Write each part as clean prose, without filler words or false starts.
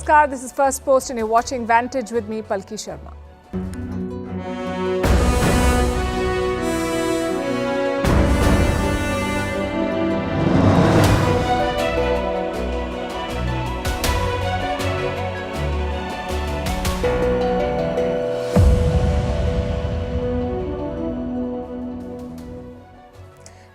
Namaskar, this is Firstpost and you're watching Vantage with me, Palki Sharma.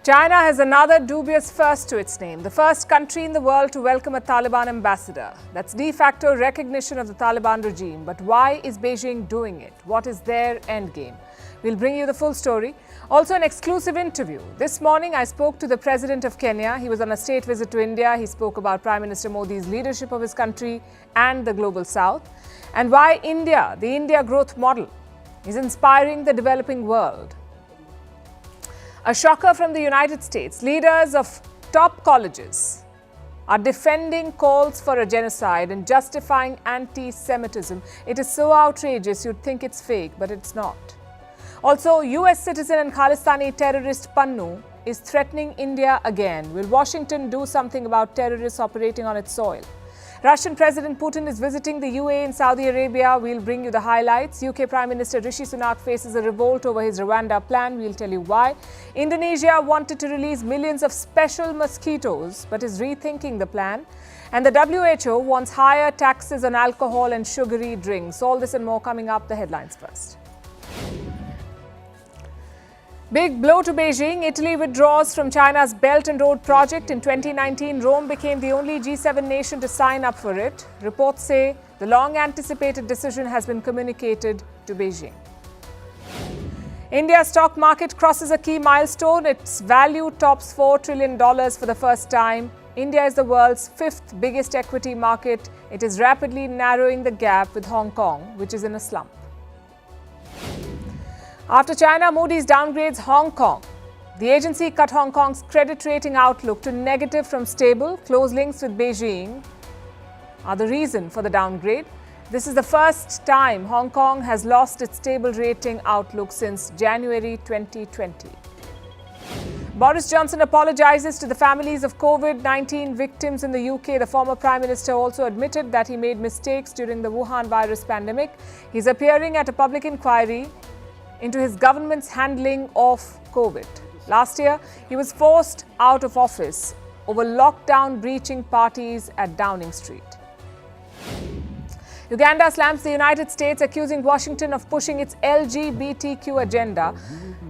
China has another dubious first to its name, the first country in the world to welcome a Taliban ambassador. That's de facto recognition of the Taliban regime. But why is Beijing doing it? What is their endgame? We'll bring you the full story. Also an exclusive interview. This morning I spoke to the President of Kenya. He was on a state visit to India. He spoke about Prime Minister Modi's leadership of his country and the Global South. And why India, the India growth model, is inspiring the developing world. A shocker from the United States. Leaders of top colleges are defending calls for a genocide and justifying anti-Semitism. It is so outrageous you'd think it's fake, but it's not. Also, US citizen and Khalistani terrorist Pannun is threatening India again. Will Washington do something about terrorists operating on its soil? Russian President Putin is visiting the UAE and Saudi Arabia. We'll bring you the highlights. UK Prime Minister Rishi Sunak faces a revolt over his Rwanda plan. We'll tell you why. Indonesia wanted to release millions of special mosquitoes, but is rethinking the plan. And the WHO wants higher taxes on alcohol and sugary drinks. All this and more coming up. The headlines first. Big blow to Beijing. Italy withdraws from China's Belt and Road project. In 2019, Rome became the only G7 nation to sign up for it. Reports say the long-anticipated decision has been communicated to Beijing. India's stock market crosses a key milestone. Its value tops $4 trillion for the first time. India is the world's fifth biggest equity market. It is rapidly narrowing the gap with Hong Kong, which is in a slump. After China, Moody's downgrades Hong Kong. The agency cut Hong Kong's credit rating outlook to negative from stable. Close links with Beijing are the reason for the downgrade. This is the first time Hong Kong has lost its stable rating outlook since January 2020. Boris Johnson apologizes to the families of COVID-19 victims in the UK. The former Prime Minister also admitted that he made mistakes during the Wuhan virus pandemic. He's appearing at a public inquiry into his government's handling of COVID. Last year, he was forced out of office over lockdown breaching parties at Downing Street. Uganda slams the United States, accusing Washington of pushing its LGBTQ agenda.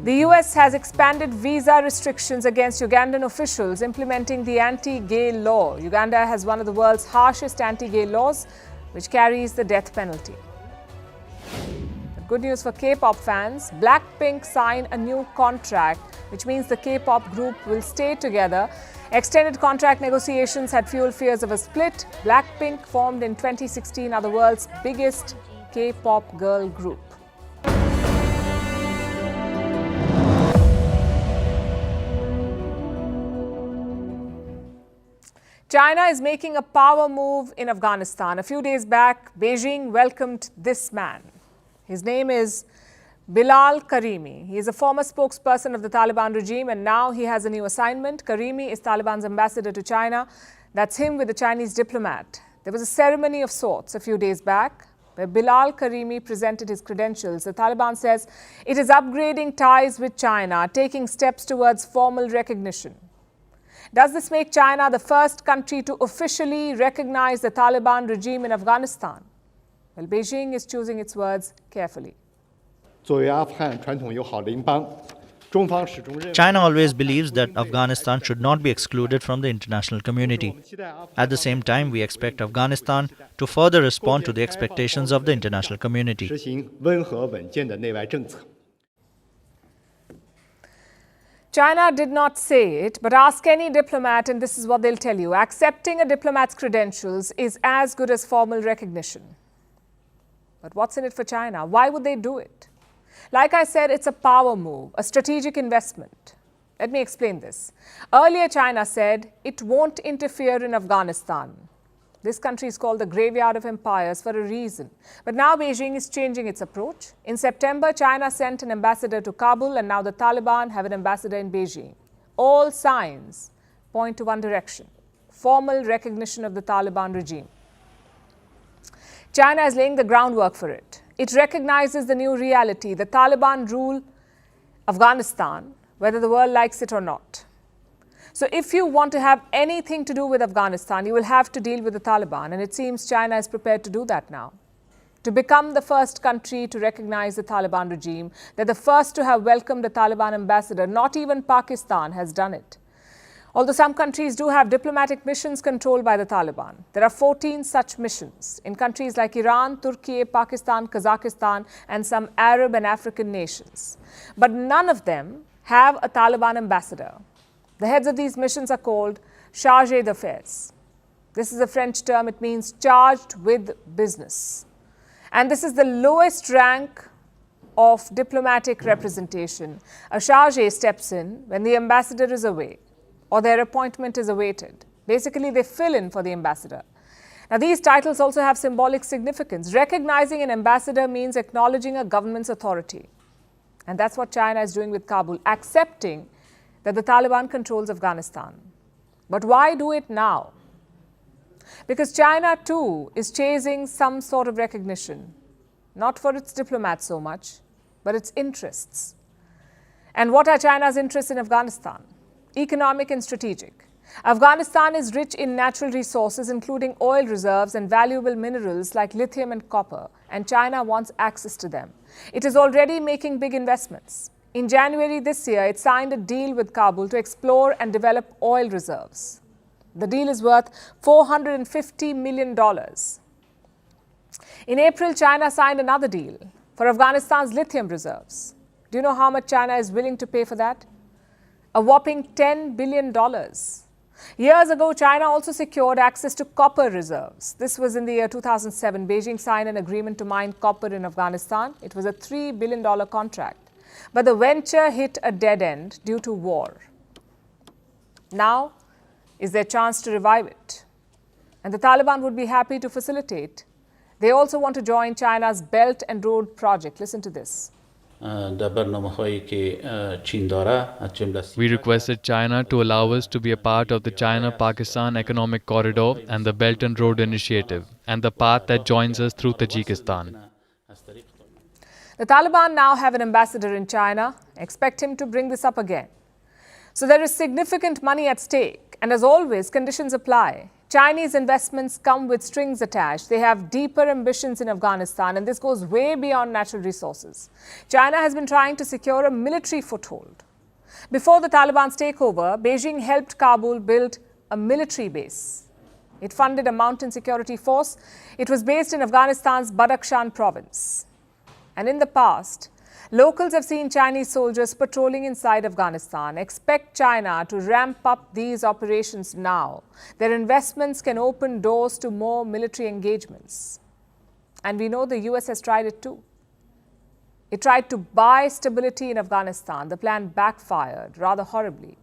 The US has expanded visa restrictions against Ugandan officials implementing the anti-gay law. Uganda has one of the world's harshest anti-gay laws, which carries the death penalty. Good news for K-pop fans. Blackpink sign a new contract, which means the K-pop group will stay together. Extended contract negotiations had fueled fears of a split. Blackpink, formed in 2016, are the world's biggest K-pop girl group. China is making a power move in Afghanistan. A few days back, Beijing welcomed this man. His name is Bilal Karimi. He is a former spokesperson of the Taliban regime and now he has a new assignment. Karimi is Taliban's ambassador to China. That's him with the Chinese diplomat. There was a ceremony of sorts a few days back where Bilal Karimi presented his credentials. The Taliban says it is upgrading ties with China, taking steps towards formal recognition. Does this make China the first country to officially recognize the Taliban regime in Afghanistan? Well, Beijing is choosing its words carefully. China always believes that Afghanistan should not be excluded from the international community. At the same time, we expect Afghanistan to further respond to the expectations of the international community. China did not say it, but ask any diplomat and this is what they'll tell you. Accepting a diplomat's credentials is as good as formal recognition. But what's in it for China? Why would they do it? Like I said, it's a power move, a strategic investment. Let me explain this. Earlier, China said it won't interfere in Afghanistan. This country is called the graveyard of empires for a reason. But now Beijing is changing its approach. In September, China sent an ambassador to Kabul and now the Taliban have an ambassador in Beijing. All signs point to one direction: formal recognition of the Taliban regime. China is laying the groundwork for it. It recognizes the new reality. The Taliban rule Afghanistan, whether the world likes it or not. So if you want to have anything to do with Afghanistan, you will have to deal with the Taliban. And it seems China is prepared to do that now. To become the first country to recognize the Taliban regime, they're the first to have welcomed the Taliban ambassador. Not even Pakistan has done it. Although some countries do have diplomatic missions controlled by the Taliban. There are 14 such missions in countries like Iran, Turkey, Pakistan, Kazakhstan, and some Arab and African nations. But none of them have a Taliban ambassador. The heads of these missions are called chargés d'affaires. This is a French term. It means charged with business. And this is the lowest rank of diplomatic representation. A chargé steps in when the ambassador is away or their appointment is awaited. Basically, they fill in for the ambassador. Now, these titles also have symbolic significance. Recognizing an ambassador means acknowledging a government's authority. And that's what China is doing with Kabul, accepting that the Taliban controls Afghanistan. But why do it now? Because China, too, is chasing some sort of recognition, not for its diplomats so much, but its interests. And what are China's interests in Afghanistan? Economic and strategic. Afghanistan is rich in natural resources, including oil reserves and valuable minerals like lithium and copper, and China wants access to them. It is already making big investments. In January this year, it signed a deal with Kabul to explore and develop oil reserves. The deal is worth $450 million. In April, China signed another deal for Afghanistan's lithium reserves. Do you know how much China is willing to pay for that? A whopping $10 billion. Years ago, China also secured access to copper reserves. This was in the year 2007. Beijing signed an agreement to mine copper in Afghanistan. It was a $3 billion contract. But the venture hit a dead end due to war. Now is their chance to revive it. And the Taliban would be happy to facilitate. They also want to join China's Belt and Road project. Listen to this. We requested China to allow us to be a part of the China-Pakistan Economic Corridor and the Belt and Road Initiative, and the path that joins us through Tajikistan. The Taliban now have an ambassador in China. Expect him to bring this up again. So there is significant money at stake. And as always, conditions apply. Chinese investments come with strings attached. They have deeper ambitions in Afghanistan, and this goes way beyond natural resources. China has been trying to secure a military foothold. Before the Taliban's takeover, Beijing helped Kabul build a military base. It funded a mountain security force. It was based in Afghanistan's Badakhshan province. And in the past, locals have seen Chinese soldiers patrolling inside Afghanistan. Expect China to ramp up these operations now. Their investments can open doors to more military engagements. And we know the US has tried it too. It tried to buy stability in Afghanistan. The plan backfired rather horribly.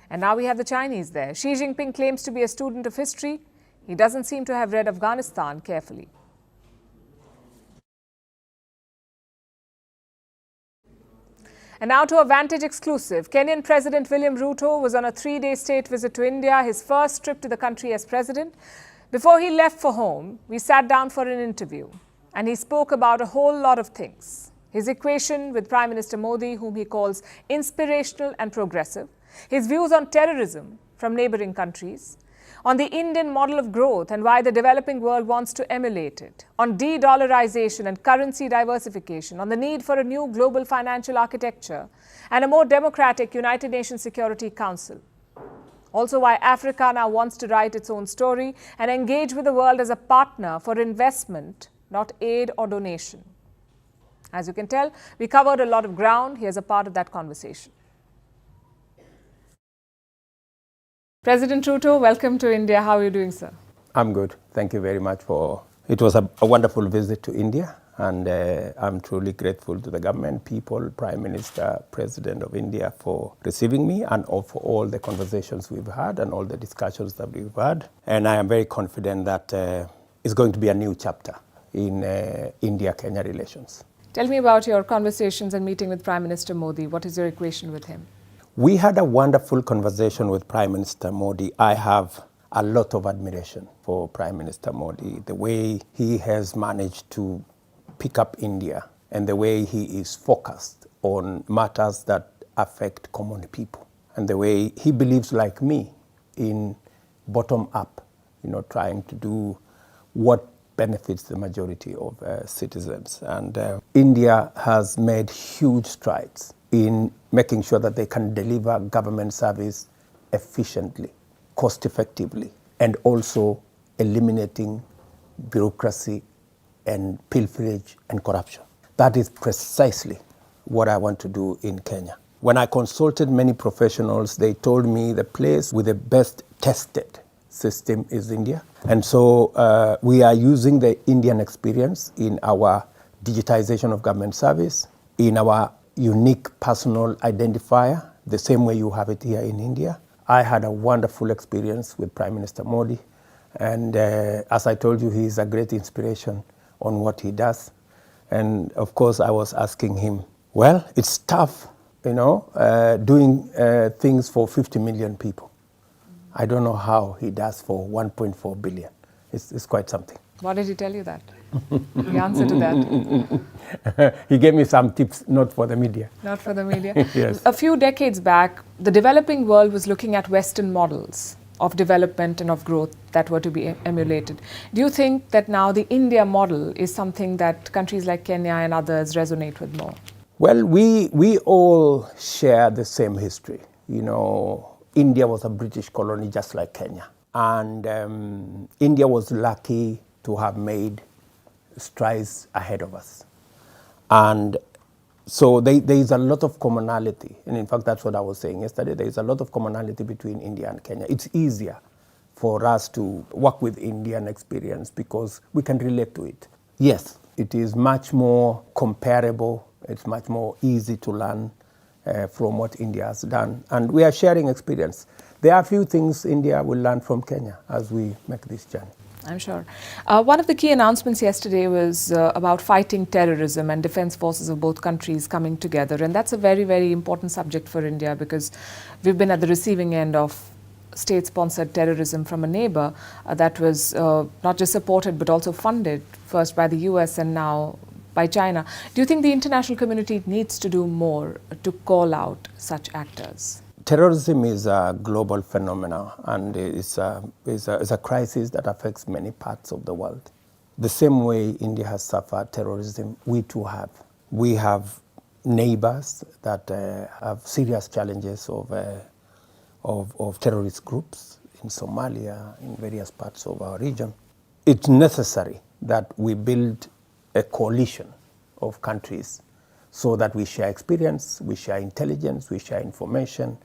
And now we have the Chinese there. Xi Jinping claims to be a student of history. He doesn't seem to have read Afghanistan carefully. And now to a Vantage exclusive. Kenyan President William Ruto was on a 3-day state visit to India, his first trip to the country as president. Before he left for home, we sat down for an interview, and he spoke about a whole lot of things. His equation with Prime Minister Modi, whom he calls inspirational and progressive, his views on terrorism from neighboring countries, on the Indian model of growth and why the developing world wants to emulate it, on de-dollarization and currency diversification, on the need for a new global financial architecture and a more democratic United Nations Security Council. Also why Africa now wants to write its own story and engage with the world as a partner for investment, not aid or donation. As you can tell, we covered a lot of ground. Here's a part of that conversation. President Ruto, welcome to India. How are you doing, sir? I'm good. Thank you very much for... It was a wonderful visit to India, and I'm truly grateful to the government, people, Prime Minister, President of India for receiving me and for all the conversations we've had and all the discussions that we've had. And I am very confident that it's going to be a new chapter in India-Kenya relations. Tell me about your conversations and meeting with Prime Minister Modi. What is your equation with him? We had a wonderful conversation with Prime Minister Modi. I have a lot of admiration for Prime Minister Modi, the way he has managed to pick up India and the way he is focused on matters that affect common people, and the way he believes, like me, in bottom up, trying to do what benefits the majority of citizens. And India has made huge strides in making sure that they can deliver government service efficiently, cost effectively, and also eliminating bureaucracy and pilferage and corruption. That is precisely what I want to do in Kenya. When I consulted many professionals, they told me the place with the best tested system is India. And so we are using the Indian experience in our digitization of government service, in our unique personal identifier, the same way you have it here in India. I had a wonderful experience with Prime Minister Modi. And as I told you, he is a great inspiration on what he does. And of course, I was asking him, well, it's tough, doing things for 50 million people. I don't know how he does for 1.4 billion. It's quite something. Why did he tell you that? The answer to that? He gave me some tips, not for the media. Not for the media? Yes. A few decades back, the developing world was looking at Western models of development and of growth that were to be emulated. Do you think that now the India model is something that countries like Kenya and others resonate with more? Well, we all share the same history. India was a British colony just like Kenya. And India was lucky to have made strides ahead of us. And so there is a lot of commonality. And in fact, that's what I was saying yesterday. There is a lot of commonality between India and Kenya. It's easier for us to work with Indian experience because we can relate to it. Yes, it is much more comparable. It's much more easy to learn from what India has done. And we are sharing experience. There are a few things India will learn from Kenya as we make this journey. I'm sure. One of the key announcements yesterday was about fighting terrorism and defense forces of both countries coming together. And that's a very, very important subject for India because we've been at the receiving end of state-sponsored terrorism from a neighbor that was not just supported but also funded, first by the US and now by China. Do you think the international community needs to do more to call out such actors? Terrorism is a global phenomenon, and it's a crisis that affects many parts of the world. The same way India has suffered terrorism, we too have. We have neighbors that have serious challenges of terrorist groups in Somalia, in various parts of our region. It's necessary that we build a coalition of countries so that we share experience, we share intelligence, we share information,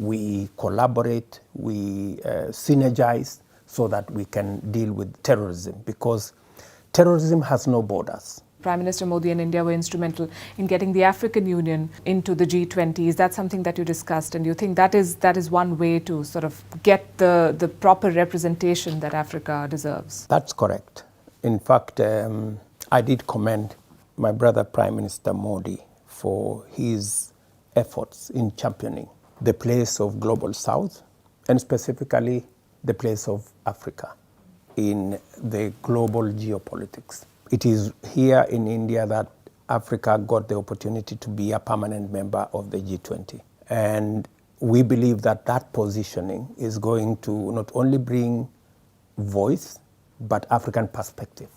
we collaborate, we synergize so that we can deal with terrorism, because terrorism has no borders. Prime Minister Modi and India were instrumental in getting the African Union into the G20. Is that something that you discussed? And do you think that is one way to sort of get the proper representation that Africa deserves? That's correct. In fact, I did commend my brother Prime Minister Modi for his efforts in championing the place of Global South and specifically the place of Africa in the global geopolitics. It is here in India that Africa got the opportunity to be a permanent member of the G20. And we believe that that positioning is going to not only bring voice, but African perspective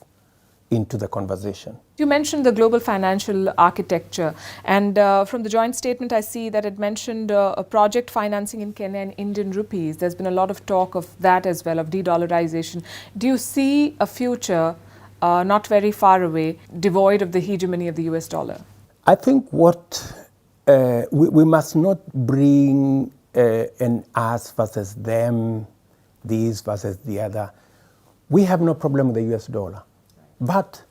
into the conversation. You mentioned the global financial architecture, and from the joint statement I see that it mentioned a project financing in Kenya in Indian rupees. There's been a lot of talk of that as well, of de-dollarization. Do you see a future not very far away, devoid of the hegemony of the US dollar? I think what we must not bring an us versus them, these versus the other. We have no problem with the US dollar, but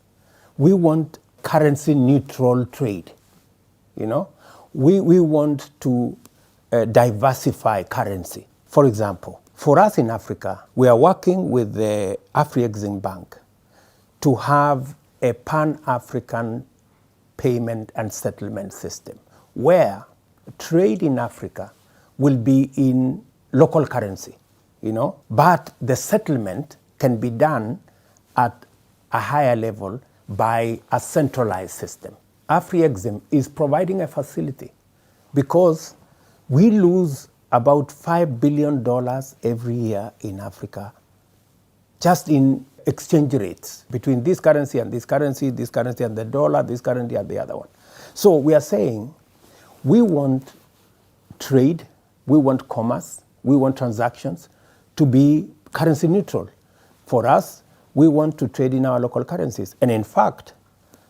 we want currency neutral trade. We want to diversify currency. For example, for us in Africa, we are working with the Afri-Exim Bank to have a pan-African payment and settlement system where trade in Africa will be in local currency. but the settlement can be done at a higher level by a centralized system. AfriExim is providing a facility because we lose about $5 billion every year in Africa just in exchange rates between this currency and this currency and the dollar, this currency and the other one. So we are saying we want trade, we want commerce, we want transactions to be currency neutral. For us, we want to trade in our local currencies. And in fact,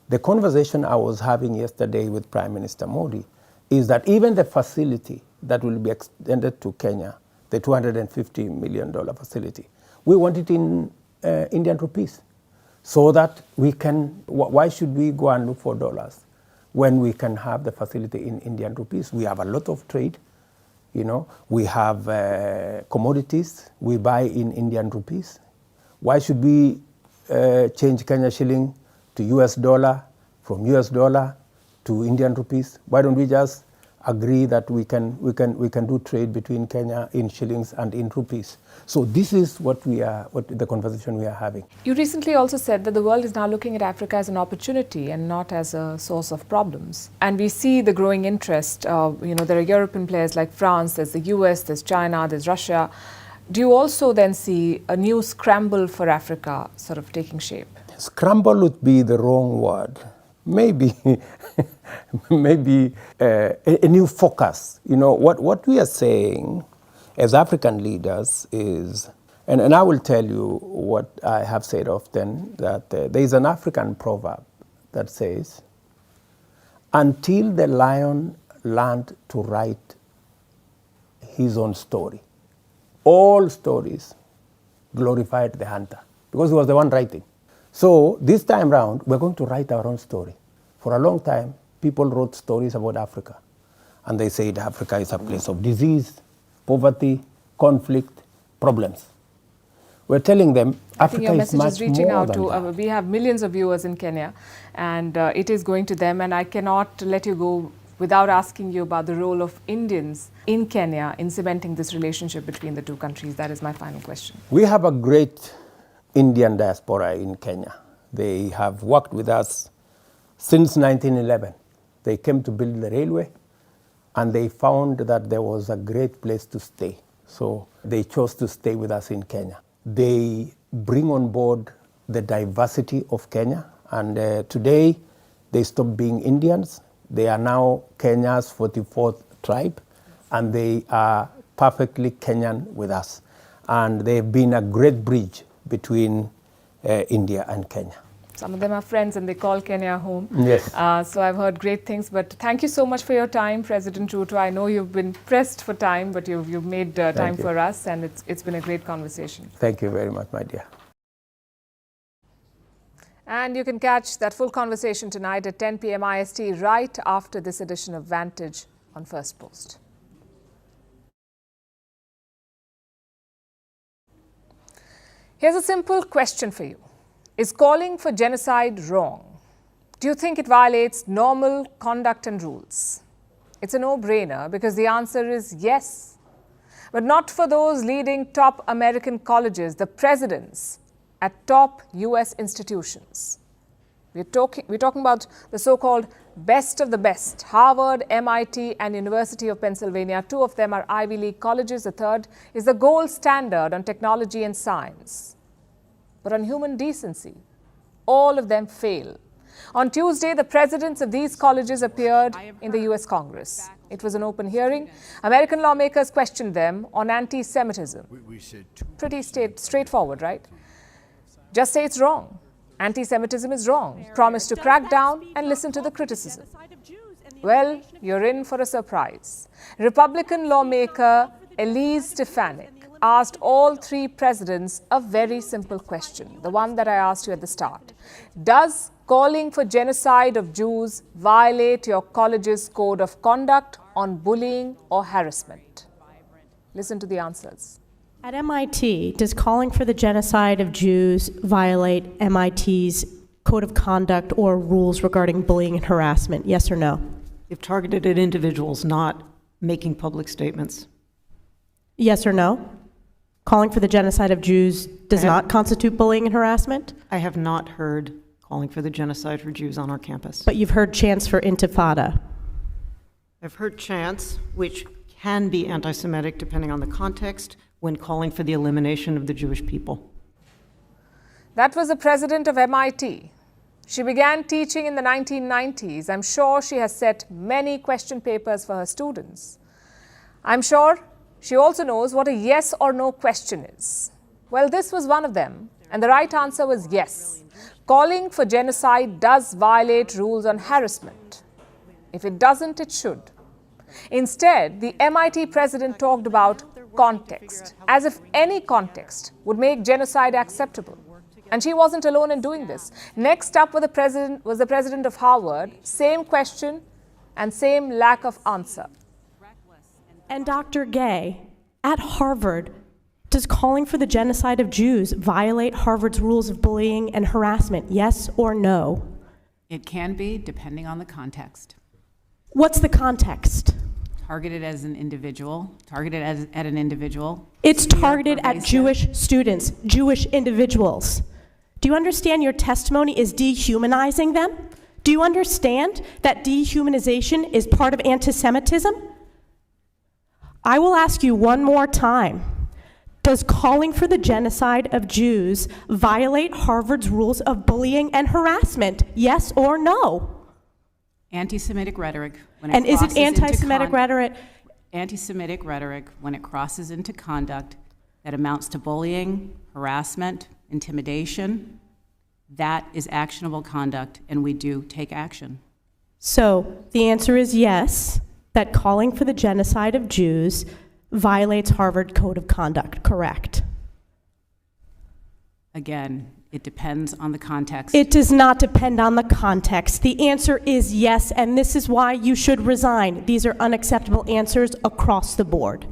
the conversation I was having yesterday with Prime Minister Modi is that even the facility that will be extended to Kenya, the $250 million facility, we want it in Indian rupees so that we can, why should we go and look for dollars when we can have the facility in Indian rupees? We have a lot of trade, we have commodities we buy in Indian rupees. Why should we change Kenya shilling to US dollar, from US dollar to Indian rupees? Why don't we just agree that we can do trade between Kenya in shillings and in rupees? So this is what the conversation we are having. You recently also said that the world is now looking at Africa as an opportunity and not as a source of problems. And we see the growing interest. There are European players like France, there's the US, there's China, there's Russia. Do you also then see a new scramble for Africa sort of taking shape? Scramble would be the wrong word. Maybe a new focus. What we are saying as African leaders is, and I will tell you what I have said often, that there is an African proverb that says, until the lion learned to write his own story, all stories glorified the hunter because he was the one writing. So this time round, we're going to write our own story. For a long time, people wrote stories about Africa. And they said Africa is a place of disease, poverty, conflict, problems. We're telling them Africa is much more than that. We have millions of viewers in Kenya, and it is going to them. And I cannot let you go without asking you about the role of Indians in Kenya in cementing this relationship between the two countries. That is my final question. We have a great Indian diaspora in Kenya. They have worked with us since 1911. They came to build the railway, and they found that there was a great place to stay. So they chose to stay with us in Kenya. They bring on board the diversity of Kenya, and today they stopped being Indians. They are now Kenya's 44th tribe, and they are perfectly Kenyan with us. And they've been a great bridge between India and Kenya. Some of them are friends and they call Kenya home. Yes. So I've heard great things, but thank you so much for your time, President Ruto. I know you've been pressed for time, but you've made time for us, and it's been a great conversation. Thank you very much, my dear. And you can catch that full conversation tonight at 10 p.m. IST right after this edition of Vantage on Firstpost. Here's a simple question for you. Is calling for genocide wrong? Do you think it violates normal conduct and rules? It's a no-brainer because the answer is yes. But not for those leading top American colleges, the presidents at top US institutions. We're talking about the so-called best of the best, Harvard, MIT, and University of Pennsylvania. Two of them are Ivy League colleges. The third is the gold standard on technology and science. But on human decency, all of them fail. On Tuesday, the presidents of these colleges appeared in the US Congress. It was an open hearing. American lawmakers questioned them on anti-Semitism. Pretty straightforward, right? Just say it's wrong. Anti-Semitism is wrong. Promise to crack down and listen to the criticism. Well, you're in for a surprise. Republican lawmaker Elise Stefanik asked all three presidents a very simple question, the one that I asked you at the start. Does calling for genocide of Jews violate your college's code of conduct on bullying or harassment? Listen to the answers. At MIT, does calling for the genocide of Jews violate MIT's code of conduct or rules regarding bullying and harassment? Yes or no? If targeted at individuals, not making public statements. Yes or no? Calling for the genocide of Jews does not constitute bullying and harassment? I have not heard calling for the genocide for Jews on our campus. But you've heard chants for intifada. I've heard chants, which can be anti-Semitic depending on the context, when calling for the elimination of the Jewish people. That was the president of MIT. She began teaching in the 1990s. I'm sure she has set many question papers for her students. I'm sure she also knows what a yes or no question is. Well, this was one of them, and the right answer was yes. Calling for genocide does violate rules on harassment. If it doesn't, it should. Instead, the MIT president talked about context, as if any context would make genocide acceptable. And she wasn't alone in doing this. Next up was the president of Harvard. Same question and same lack of answer. And Dr. Gay, at Harvard, does calling for the genocide of Jews violate Harvard's rules of bullying and harassment? Yes or no? It can be, depending on the context. What's the context? Targeted as an individual, targeted at an individual. It's targeted at Jewish students, Jewish individuals. Do you understand your testimony is dehumanizing them? Do you understand that dehumanization is part of anti-Semitism? I will ask you one more time. Does calling for the genocide of Jews violate Harvard's rules of bullying and harassment? Yes or no? Anti-Semitic rhetoric. And is it anti-Semitic rhetoric? Anti-Semitic rhetoric, when it crosses into conduct that amounts to bullying, harassment, intimidation, that is actionable conduct, and we do take action. So the answer is yes, that calling for the genocide of Jews violates Harvard Code of Conduct, correct? Again, it depends on the context. It does not depend on the context. The answer is yes, and this is why you should resign. These are unacceptable answers across the board.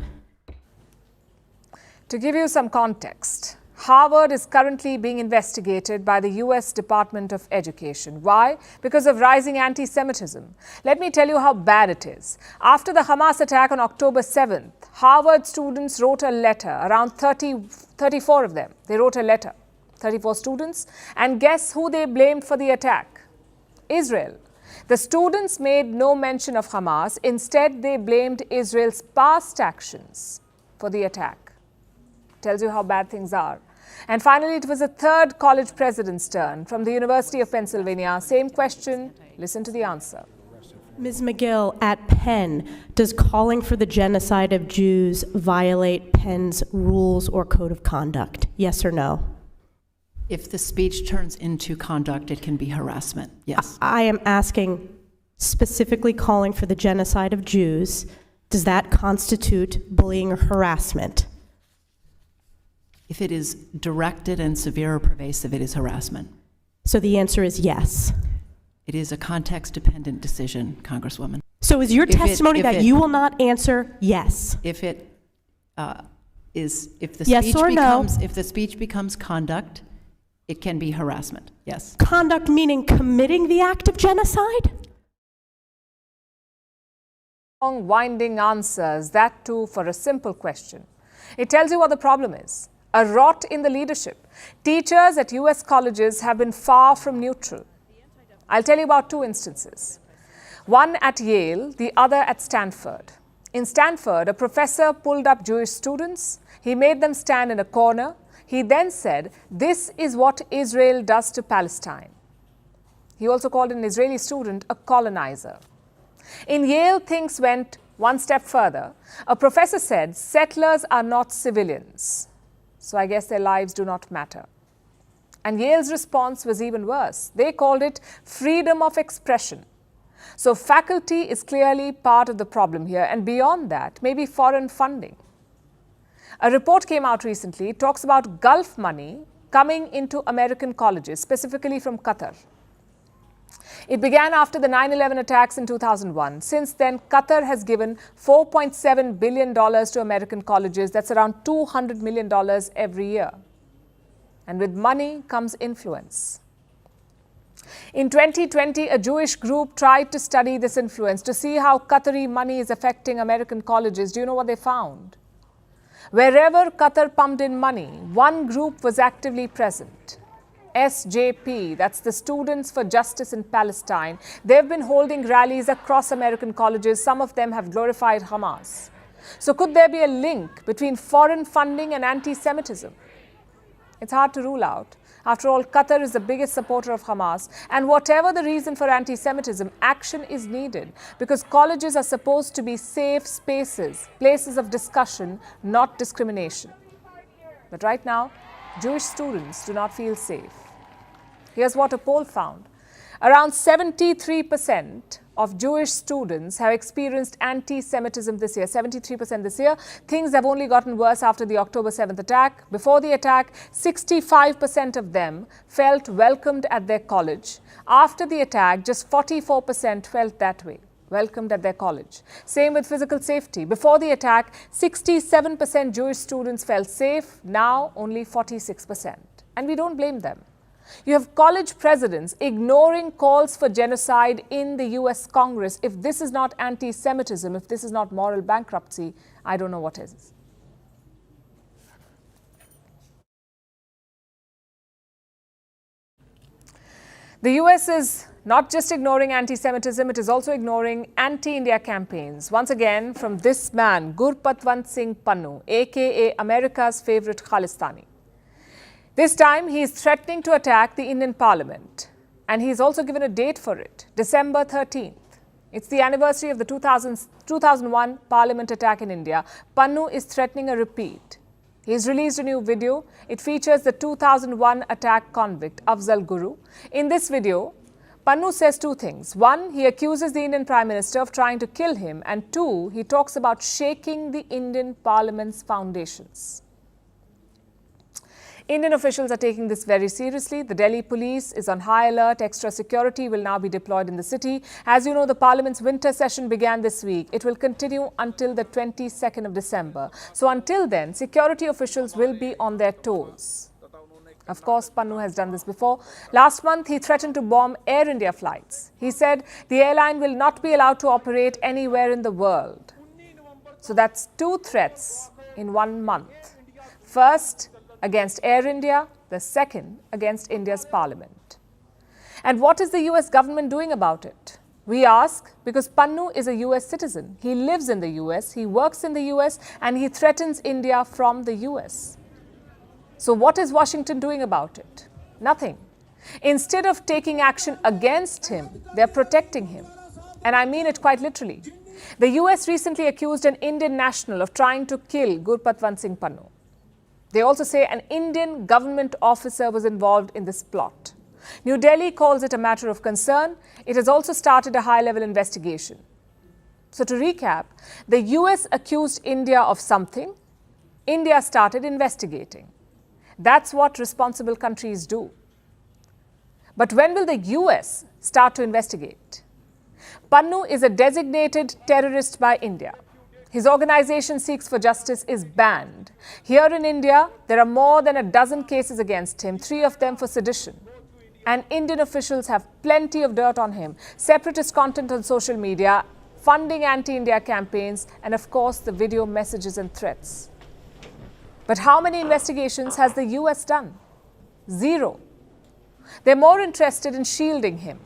To give you some context, Harvard is currently being investigated by the US Department of Education. Why? Because of rising anti-Semitism. Let me tell you how bad it is. After the Hamas attack on October 7th, Harvard students wrote a letter, around 34 of them. They wrote a letter, 34 students, and guess who they blamed for the attack? Israel. The students made no mention of Hamas. Instead, they blamed Israel's past actions for the attack. Tells you how bad things are. And finally, it was a third college president's turn from the University of Pennsylvania. Same question. Listen to the answer. Ms. McGill, at Penn, does calling for the genocide of Jews violate Penn's rules or code of conduct? Yes or no? If the speech turns into conduct, it can be harassment, yes. I am asking specifically calling for the genocide of Jews. Does that constitute bullying or harassment? If it is directed and severe or pervasive, it is harassment. So the answer is yes. It is a context-dependent decision, Congresswoman. So is your testimony that you will not answer yes? If the yes speech or no? If the speech becomes conduct, it can be harassment, yes. Conduct meaning committing the act of genocide? Long, winding answers, that too for a simple question. It tells you what the problem is. A rot in the leadership. Teachers at US colleges have been far from neutral. I'll tell you about two instances. One at Yale, the other at Stanford. In Stanford, a professor pulled up Jewish students. He made them stand in a corner. He then said, "This is what Israel does to Palestine." He also called an Israeli student a colonizer. In Yale, things went one step further. A professor said, "Settlers are not civilians, so I guess their lives do not matter." And Yale's response was even worse. They called it freedom of expression. So faculty is clearly part of the problem here, and beyond that, maybe foreign funding. A report came out recently. It talks about Gulf money coming into American colleges, specifically from Qatar. It began after the 9/11 attacks in 2001. Since then, Qatar has given $4.7 billion to American colleges. That's around $200 million every year. And with money comes influence. In 2020, a Jewish group tried to study this influence to see how Qatari money is affecting American colleges. Do you know what they found? Wherever Qatar pumped in money, one group was actively present. SJP, that's the Students for Justice in Palestine. They've been holding rallies across American colleges. Some of them have glorified Hamas. So could there be a link between foreign funding and anti-Semitism? It's hard to rule out. After all, Qatar is the biggest supporter of Hamas. And whatever the reason for anti-Semitism, action is needed because colleges are supposed to be safe spaces, places of discussion, not discrimination. But right now, Jewish students do not feel safe. Here's what a poll found. Around 73% of Jewish students have experienced anti-Semitism this year. 73% this year. Things have only gotten worse after the October 7th attack. Before the attack, 65% of them felt welcomed at their college. After the attack, just 44% felt that way, welcomed at their college. Same with physical safety. Before the attack, 67% Jewish students felt safe. Now, only 46%. And we don't blame them. You have college presidents ignoring calls for genocide in the US Congress. If this is not anti-Semitism, if this is not moral bankruptcy, I don't know what is. The US is not just ignoring anti-Semitism, it is also ignoring anti-India campaigns. Once again, from this man, Gurpatwant Pannun, aka America's favorite Khalistani. This time, he is threatening to attack the Indian Parliament. And he has also given a date for it, December 13th. It's the anniversary of the 2001 Parliament attack in India. Pannu is threatening a repeat. He has released a new video. It features the 2001 attack convict, Afzal Guru. In this video, Pannu says two things. One, he accuses the Indian Prime Minister of trying to kill him. And two, he talks about shaking the Indian Parliament's foundations. Indian officials are taking this very seriously. The Delhi police is on high alert. Extra security will now be deployed in the city. As you know, the Parliament's winter session began this week. It will continue until the 22nd of December. So until then, security officials will be on their toes. Of course, Pannu has done this before. Last month, he threatened to bomb Air India flights. He said the airline will not be allowed to operate anywhere in the world. So that's two threats in 1 month. First, against Air India, the second against India's parliament. And what is the US government doing about it? We ask because Pannu is a US citizen. He lives in the US, he works in the US, and he threatens India from the US. So what is Washington doing about it? Nothing. Instead of taking action against him, they're protecting him. And I mean it quite literally. The US recently accused an Indian national of trying to kill Gurpatwant Pannun. They also say an Indian government officer was involved in this plot. New Delhi calls it a matter of concern. It has also started a high-level investigation. So to recap, the US accused India of something. India started investigating. That's what responsible countries do. But when will the US start to investigate? Pannu is a designated terrorist by India. His organization Seeks for Justice is banned. Here in India, there are more than a dozen cases against him, 3 of them for sedition. And Indian officials have plenty of dirt on him. Separatist content on social media, funding anti-India campaigns, and of course, the video messages and threats. But how many investigations has the US done? 0. They're more interested in shielding him.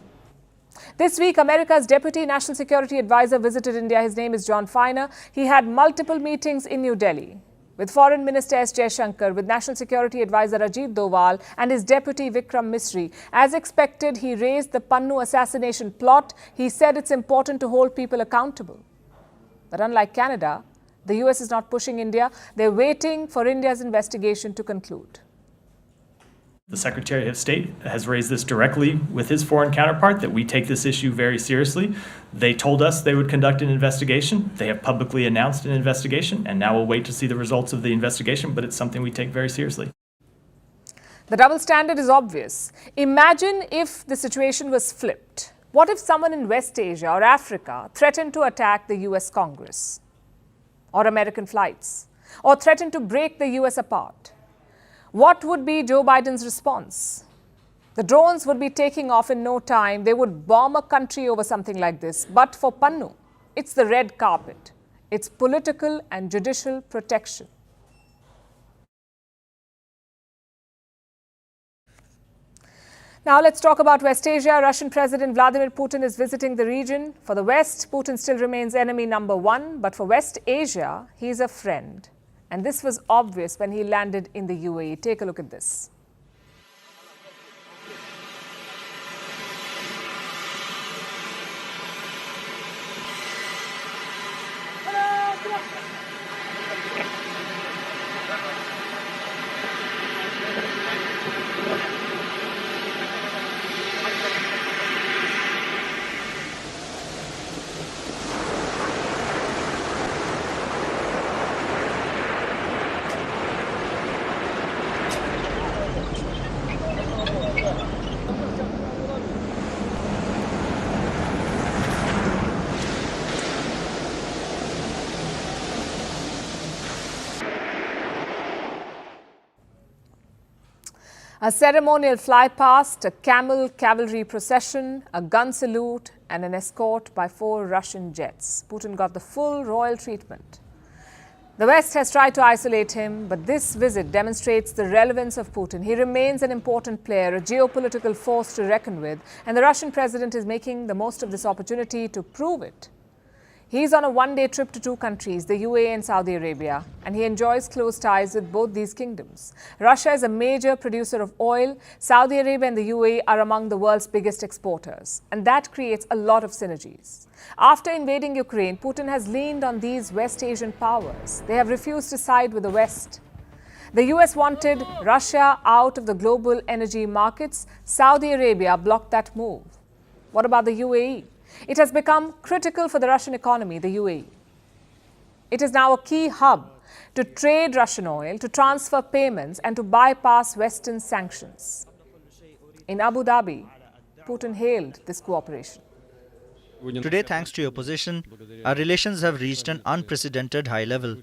This week, America's Deputy National Security Advisor visited India. His name is John Feiner. He had multiple meetings in New Delhi with Foreign Minister S. Jaishankar, with National Security Advisor Ajit Doval and his Deputy Vikram Misri. As expected, he raised the Pannu assassination plot. He said it's important to hold people accountable. But unlike Canada, the US is not pushing India. They're waiting for India's investigation to conclude. The Secretary of State has raised this directly with his foreign counterpart, that we take this issue very seriously. They told us they would conduct an investigation. They have publicly announced an investigation, and now we'll wait to see the results of the investigation, but it's something we take very seriously. The double standard is obvious. Imagine if the situation was flipped. What if someone in West Asia or Africa threatened to attack the US Congress or American flights, or threatened to break the US apart? What would be Joe Biden's response? The drones would be taking off in no time. They would bomb a country over something like this. But for Pannu, it's the red carpet. It's political and judicial protection. Now let's talk about West Asia. Russian President Vladimir Putin is visiting the region. For the West, Putin still remains enemy number one. But for West Asia, he's a friend. And this was obvious when he landed in the UAE. Take a look at this. A ceremonial flypast, a camel cavalry procession, a gun salute and an escort by 4 Russian jets. Putin got the full royal treatment. The West has tried to isolate him, but this visit demonstrates the relevance of Putin. He remains an important player, a geopolitical force to reckon with, and the Russian president is making the most of this opportunity to prove it. He's on a one-day trip to 2 countries, the UAE and Saudi Arabia, and he enjoys close ties with both these kingdoms. Russia is a major producer of oil. Saudi Arabia and the UAE are among the world's biggest exporters, and that creates a lot of synergies. After invading Ukraine, Putin has leaned on these West Asian powers. They have refused to side with the West. The US wanted Russia out of the global energy markets. Saudi Arabia blocked that move. What about the UAE? It has become critical for the Russian economy, the UAE. It is now a key hub to trade Russian oil, to transfer payments and to bypass Western sanctions. In Abu Dhabi, Putin hailed this cooperation. Today, thanks to your position, our relations have reached an unprecedented high level.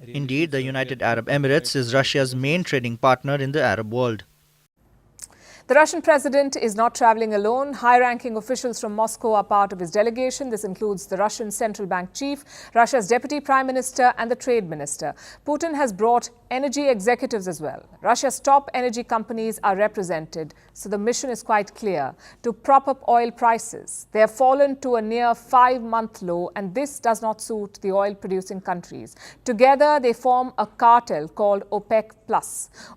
Indeed, the United Arab Emirates is Russia's main trading partner in the Arab world. The Russian president is not traveling alone. High-ranking officials from Moscow are part of his delegation. This includes the Russian central bank chief, Russia's deputy prime minister and the trade minister. Putin has brought energy executives as well. Russia's top energy companies are represented, so the mission is quite clear: to prop up oil prices. They have fallen to a near 5-month low, and this does not suit the oil-producing countries. Together, they form a cartel called OPEC+.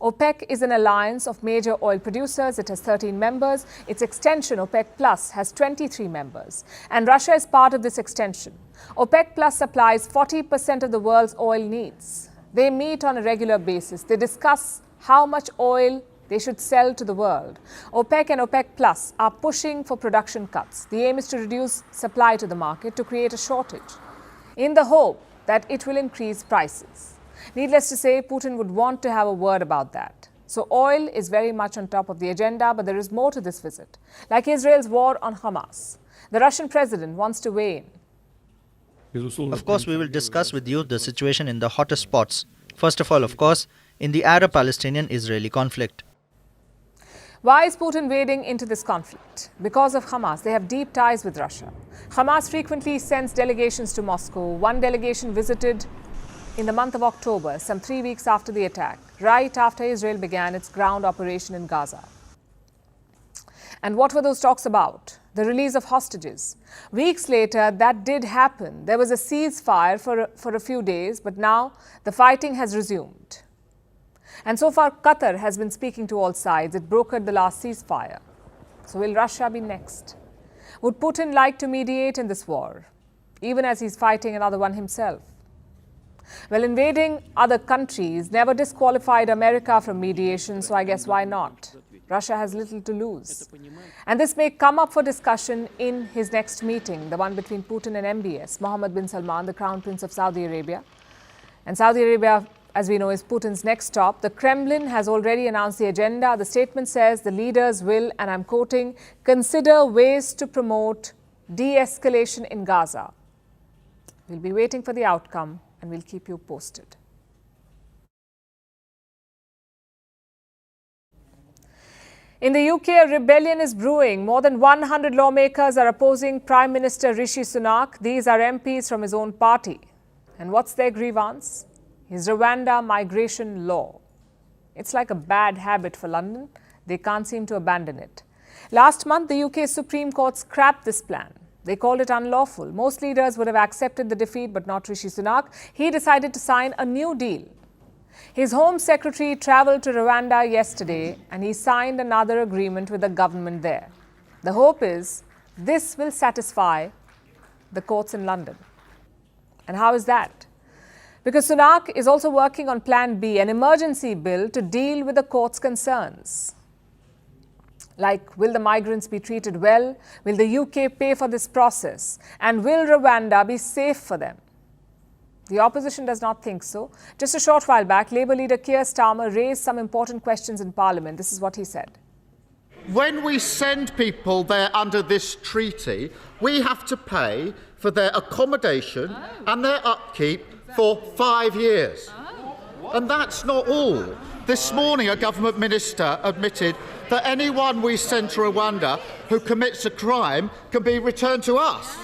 OPEC is an alliance of major oil producers. It has 13 members. Its extension, OPEC+, has 23 members. And Russia is part of this extension. OPEC+ supplies 40% of the world's oil needs. They meet on a regular basis. They discuss how much oil they should sell to the world. OPEC and OPEC+ are pushing for production cuts. The aim is to reduce supply to the market to create a shortage, in the hope that it will increase prices. Needless to say, Putin would want to have a word about that. So oil is very much on top of the agenda, but there is more to this visit. Like Israel's war on Hamas, the Russian president wants to weigh in. Of course, we will discuss with you the situation in the hottest spots. First of all, of course, in the Arab-Palestinian-Israeli conflict. Why is Putin wading into this conflict? Because of Hamas. They have deep ties with Russia. Hamas frequently sends delegations to Moscow. One delegation visited in the month of October, some 3 weeks after the attack, right after Israel began its ground operation in Gaza. And what were those talks about? The release of hostages. Weeks later, that did happen. There was a ceasefire for a few days, but now the fighting has resumed. And so far, Qatar has been speaking to all sides. It brokered the last ceasefire. So will Russia be next? Would Putin like to mediate in this war, even as he's fighting another one himself? Well, invading other countries never disqualified America from mediation, so I guess why not? Russia has little to lose. And this may come up for discussion in his next meeting, the one between Putin and MBS, Mohammed bin Salman, the Crown Prince of Saudi Arabia. And Saudi Arabia, as we know, is Putin's next stop. The Kremlin has already announced the agenda. The statement says the leaders will, and I'm quoting, consider ways to promote de-escalation in Gaza. We'll be waiting for the outcome, and we'll keep you posted. In the UK, a rebellion is brewing. More than 100 lawmakers are opposing Prime Minister Rishi Sunak. These are MPs from his own party. And what's their grievance? His Rwanda migration law. It's like a bad habit for London. They can't seem to abandon it. Last month, the UK Supreme Court scrapped this plan. They called it unlawful. Most leaders would have accepted the defeat, but not Rishi Sunak. He decided to sign a new deal. His Home Secretary travelled to Rwanda yesterday and he signed another agreement with the government there. The hope is this will satisfy the courts in London. And how is that? Because Sunak is also working on Plan B, an emergency bill to deal with the court's concerns. Like, will the migrants be treated well? Will the UK pay for this process? And will Rwanda be safe for them? The opposition does not think so. Just a short while back, Labour leader Keir Starmer raised some important questions in Parliament. This is what he said. When we send people there under this treaty, we have to pay for their accommodation and their upkeep for 5 years. And that's not all. This morning, a government minister admitted that anyone we send to Rwanda who commits a crime can be returned to us.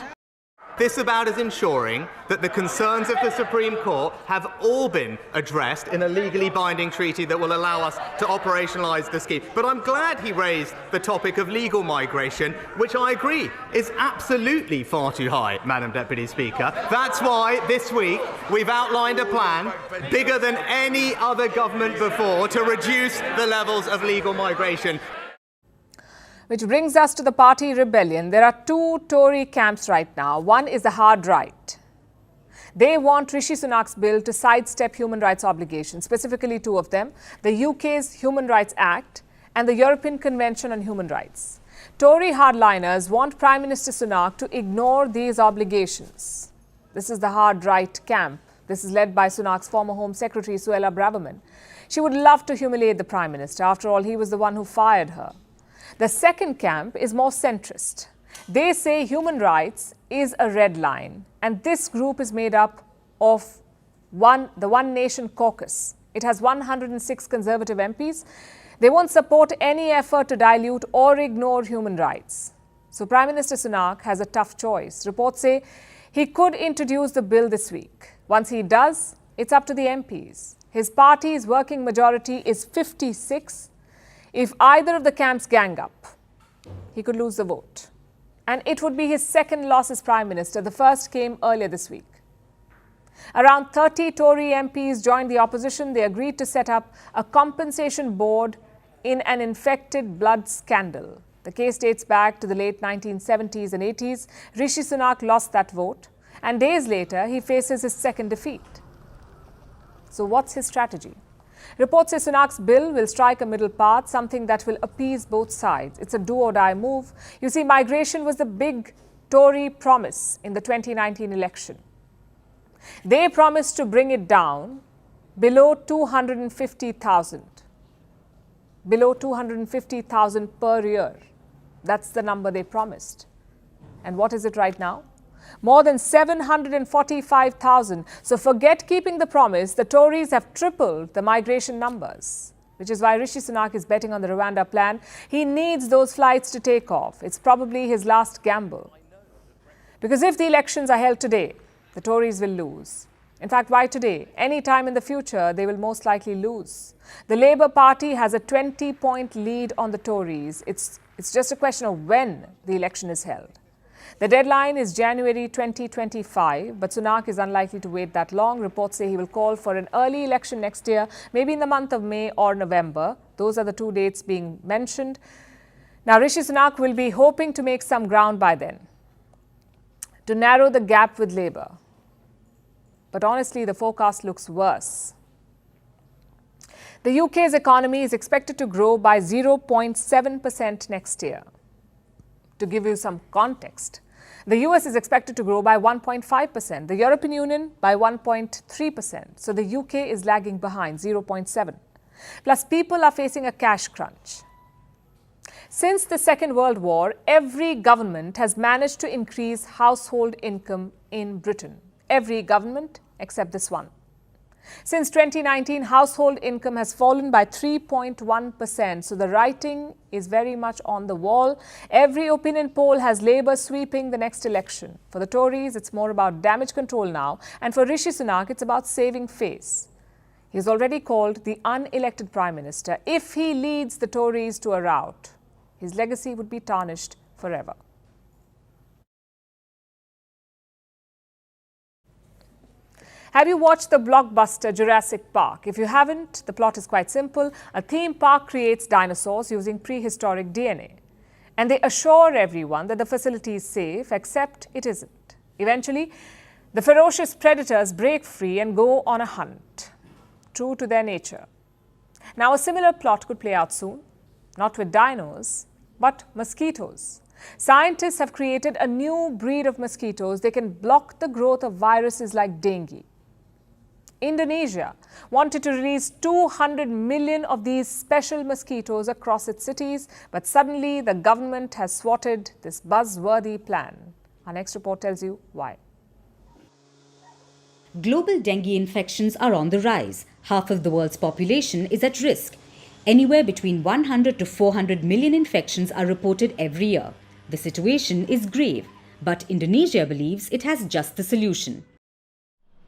This about is ensuring that the concerns of the Supreme Court have all been addressed in a legally binding treaty that will allow us to operationalise the scheme. But I'm glad he raised the topic of legal migration, which I agree is absolutely far too high, Madam Deputy Speaker. That's why this week we've outlined a plan bigger than any other government before to reduce the levels of legal migration. Which brings us to the party rebellion. There are two Tory camps right now. One is the hard right. They want Rishi Sunak's bill to sidestep human rights obligations, specifically two of them, the UK's Human Rights Act and the European Convention on Human Rights. Tory hardliners want Prime Minister Sunak to ignore these obligations. This is the hard right camp. This is led by Sunak's former Home Secretary, Suella Braverman. She would love to humiliate the Prime Minister. After all, he was the one who fired her. The second camp is more centrist. They say human rights is a red line, and this group is made up of the One Nation caucus. It has 106 Conservative MPs. They won't support any effort to dilute or ignore human rights. So Prime Minister Sunak has a tough choice. Reports say he could introduce the bill this week. Once he does, it's up to the MPs. His party's working majority is 56. If either of the camps gang up, he could lose the vote. And it would be his second loss as Prime Minister. The first came earlier this week. Around 30 Tory MPs joined the opposition. They agreed to set up a compensation board in an infected blood scandal. The case dates back to the late 1970s and 80s. Rishi Sunak lost that vote. And days later, he faces his second defeat. So what's his strategy? Reports say Sunak's bill will strike a middle path, something that will appease both sides. It's a do-or-die move. You see, migration was the big Tory promise in the 2019 election. They promised to bring it down below 250,000. Below 250,000 per year. That's the number they promised. And what is it right now? More than 745,000. So forget keeping the promise. The Tories have tripled the migration numbers, which is why Rishi Sunak is betting on the Rwanda plan. He needs those flights to take off. It's probably his last gamble. Because if the elections are held today, the Tories will lose. In fact, why today? Any time in the future, they will most likely lose. The Labour Party has a 20-point lead on the Tories. It's just a question of when the election is held. The deadline is January 2025, but Sunak is unlikely to wait that long. Reports say he will call for an early election next year, maybe in the month of May or November. Those are the two dates being mentioned. Now, Rishi Sunak will be hoping to make some ground by then to narrow the gap with Labour. But honestly, the forecast looks worse. The UK's economy is expected to grow by 0.7% next year. To give you some context, the US is expected to grow by 1.5%, the European Union by 1.3%. So the UK is lagging behind, 0.7%. Plus, people are facing a cash crunch. Since the Second World War, every government has managed to increase household income in Britain. Every government except this one. Since 2019, household income has fallen by 3.1%. So the writing is very much on the wall. Every opinion poll has Labour sweeping the next election. For the Tories, it's more about damage control now. And for Rishi Sunak, it's about saving face. He's already called the unelected Prime Minister. If he leads the Tories to a rout, his legacy would be tarnished forever. Have you watched the blockbuster Jurassic Park? If you haven't, the plot is quite simple. A theme park creates dinosaurs using prehistoric DNA. And they assure everyone that the facility is safe, except it isn't. Eventually, the ferocious predators break free and go on a hunt, true to their nature. Now, a similar plot could play out soon, not with dinos, but mosquitoes. Scientists have created a new breed of mosquitoes. They can block the growth of viruses like dengue. Indonesia wanted to release 200 million of these special mosquitoes across its cities, but suddenly the government has swatted this buzzworthy plan. Our next report tells you why. Global dengue infections are on the rise. Half of the world's population is at risk. Anywhere between 100 to 400 million infections are reported every year. The situation is grave, but Indonesia believes it has just the solution.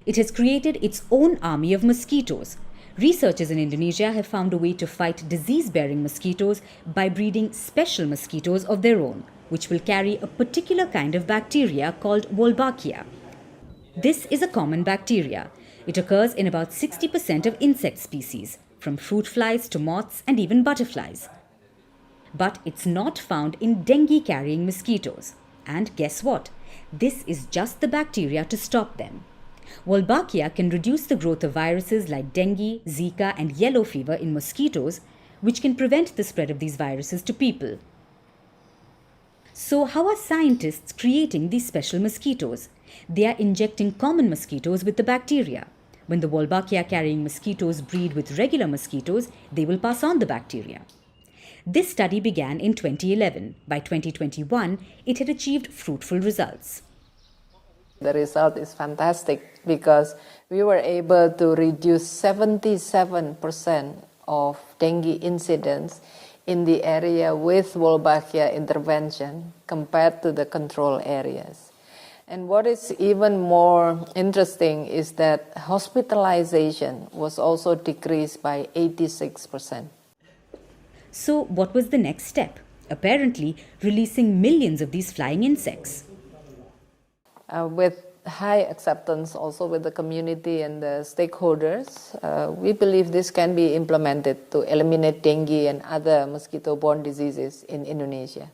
It has created its own army of mosquitoes. Researchers in Indonesia have found a way to fight disease-bearing mosquitoes by breeding special mosquitoes of their own, which will carry a particular kind of bacteria called Wolbachia. This is a common bacteria. It occurs in about 60% of insect species, from fruit flies to moths and even butterflies. But it's not found in dengue-carrying mosquitoes. And guess what? This is just the bacteria to stop them. Wolbachia can reduce the growth of viruses like dengue, Zika and yellow fever in mosquitoes, which can prevent the spread of these viruses to people. So how are scientists creating these special mosquitoes? They are injecting common mosquitoes with the bacteria. When the Wolbachia-carrying mosquitoes breed with regular mosquitoes, they will pass on the bacteria. This study began in 2011. By 2021, it had achieved fruitful results. The result is fantastic because we were able to reduce 77% of dengue incidents in the area with Wolbachia intervention compared to the control areas. And what is even more interesting is that hospitalization was also decreased by 86%. So what was the next step? Apparently, releasing millions of these flying insects. With high acceptance also with the community and the stakeholders, we believe this can be implemented to eliminate dengue and other mosquito-borne diseases in Indonesia.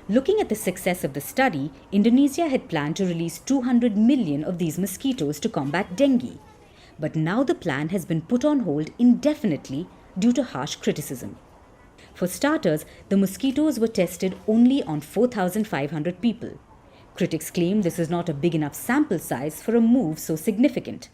Looking at the success of the study, Indonesia had planned to release 200 million of these mosquitoes to combat dengue. But now the plan has been put on hold indefinitely due to harsh criticism. For starters, the mosquitoes were tested only on 4,500 people. Critics claim this is not a big enough sample size for a move so significant.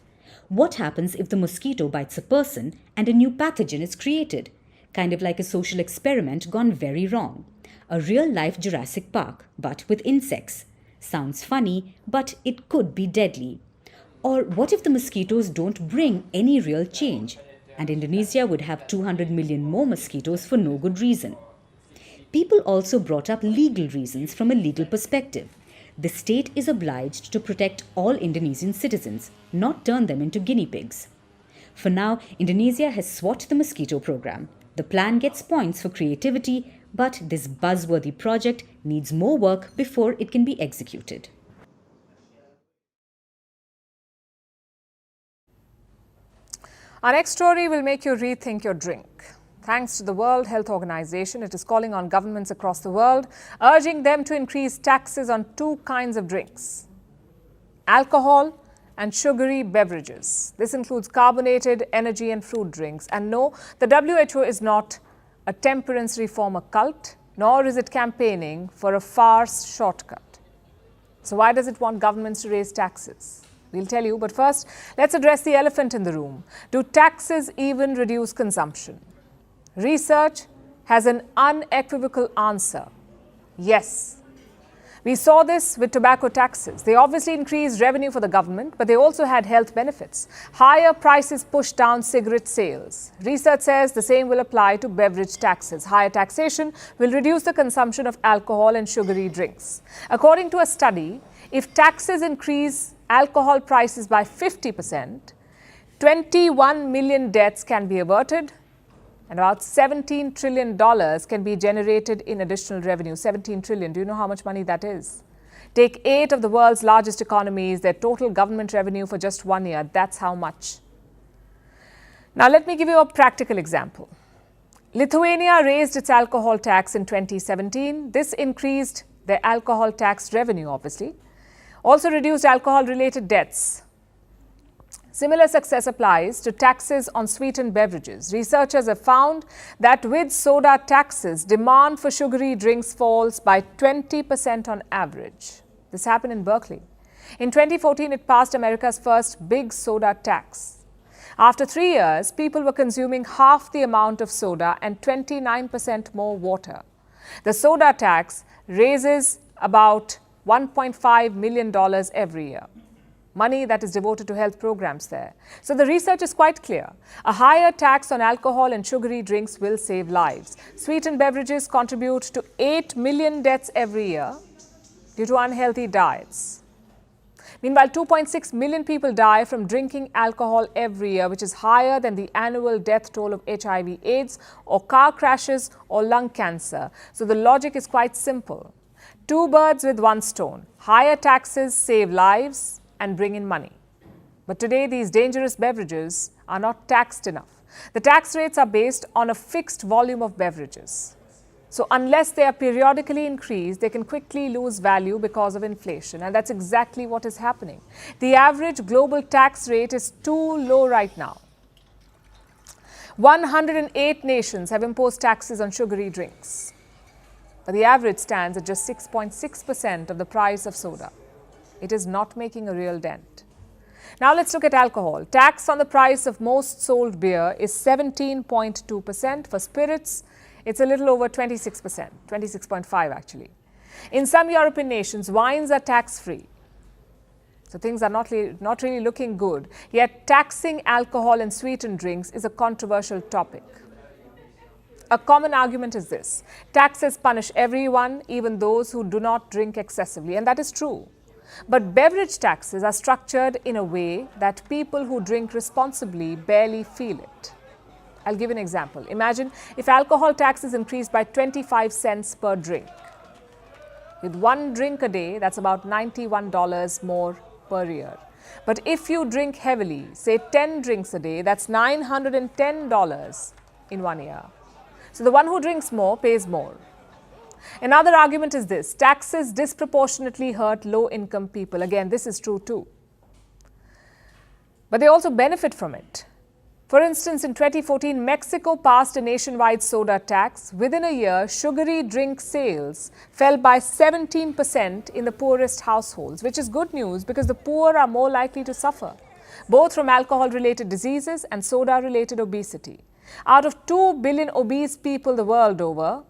What happens if the mosquito bites a person and a new pathogen is created? Kind of like a social experiment gone very wrong. A real-life Jurassic Park, but with insects. Sounds funny, but it could be deadly. Or what if the mosquitoes don't bring any real change, and Indonesia would have 200 million more mosquitoes for no good reason? People also brought up legal reasons from a legal perspective. The state is obliged to protect all Indonesian citizens, not turn them into guinea pigs. For now, Indonesia has swatted the mosquito program. The plan gets points for creativity, but this buzzworthy project needs more work before it can be executed. Our next story will make you rethink your drink. Thanks to the World Health Organization, it is calling on governments across the world, urging them to increase taxes on two kinds of drinks: alcohol and sugary beverages. This includes carbonated, energy and fruit drinks. And no, the WHO is not a temperance reformer cult, nor is it campaigning for a farce shortcut. So why does it want governments to raise taxes? We'll tell you, but first, let's address the elephant in the room. Do taxes even reduce consumption? Research has an unequivocal answer: yes. We saw this with tobacco taxes. They obviously increased revenue for the government, but they also had health benefits. Higher prices pushed down cigarette sales. Research says the same will apply to beverage taxes. Higher taxation will reduce the consumption of alcohol and sugary drinks. According to a study, if taxes increase alcohol prices by 50%, 21 million deaths can be averted. And about $17 trillion can be generated in additional revenue. 17 trillion. Do you know how much money that is? Take 8 of the world's largest economies, their total government revenue for just 1 year. That's how much. Now, let me give you a practical example. Lithuania raised its alcohol tax in 2017. This increased their alcohol tax revenue, obviously. Also reduced alcohol-related debts. Similar success applies to taxes on sweetened beverages. Researchers have found that with soda taxes, demand for sugary drinks falls by 20% on average. This happened in Berkeley. In 2014, it passed America's first big soda tax. After 3 years, people were consuming half the amount of soda and 29% more water. The soda tax raises about $1.5 million every year. Money that is devoted to health programs there. So the research is quite clear. A higher tax on alcohol and sugary drinks will save lives. Sweetened beverages contribute to 8 million deaths every year due to unhealthy diets. Meanwhile, 2.6 million people die from drinking alcohol every year, which is higher than the annual death toll of HIV/AIDS or car crashes or lung cancer. So the logic is quite simple. 2 birds with 1 stone. Higher taxes save lives and bring in money. But today, these dangerous beverages are not taxed enough. The tax rates are based on a fixed volume of beverages. So unless they are periodically increased, they can quickly lose value because of inflation. And that's exactly what is happening. The average global tax rate is too low right now. 108 nations have imposed taxes on sugary drinks. But the average stands at just 6.6% of the price of soda. It is not making a real dent. Now let's look at alcohol. Tax on the price of most sold beer is 17.2%. For spirits, it's a little over 26%, 26.5% actually. In some European nations, wines are tax-free. So things are not really looking good. Yet taxing alcohol and sweetened drinks is a controversial topic. A common argument is this: taxes punish everyone, even those who do not drink excessively. And that is true. But beverage taxes are structured in a way that people who drink responsibly barely feel it. I'll give an example. Imagine if alcohol tax is increased by 25 cents per drink. With 1 drink a day, that's about $91 more per year. But if you drink heavily, say 10 drinks a day, that's $910 in 1 year. So the one who drinks more pays more. Another argument is this: taxes disproportionately hurt low-income people. Again, this is true too. But they also benefit from it. For instance, in 2014, Mexico passed a nationwide soda tax. Within a year, sugary drink sales fell by 17% in the poorest households, which is good news because the poor are more likely to suffer, both from alcohol-related diseases and soda-related obesity. Out of 2 billion obese people the world over,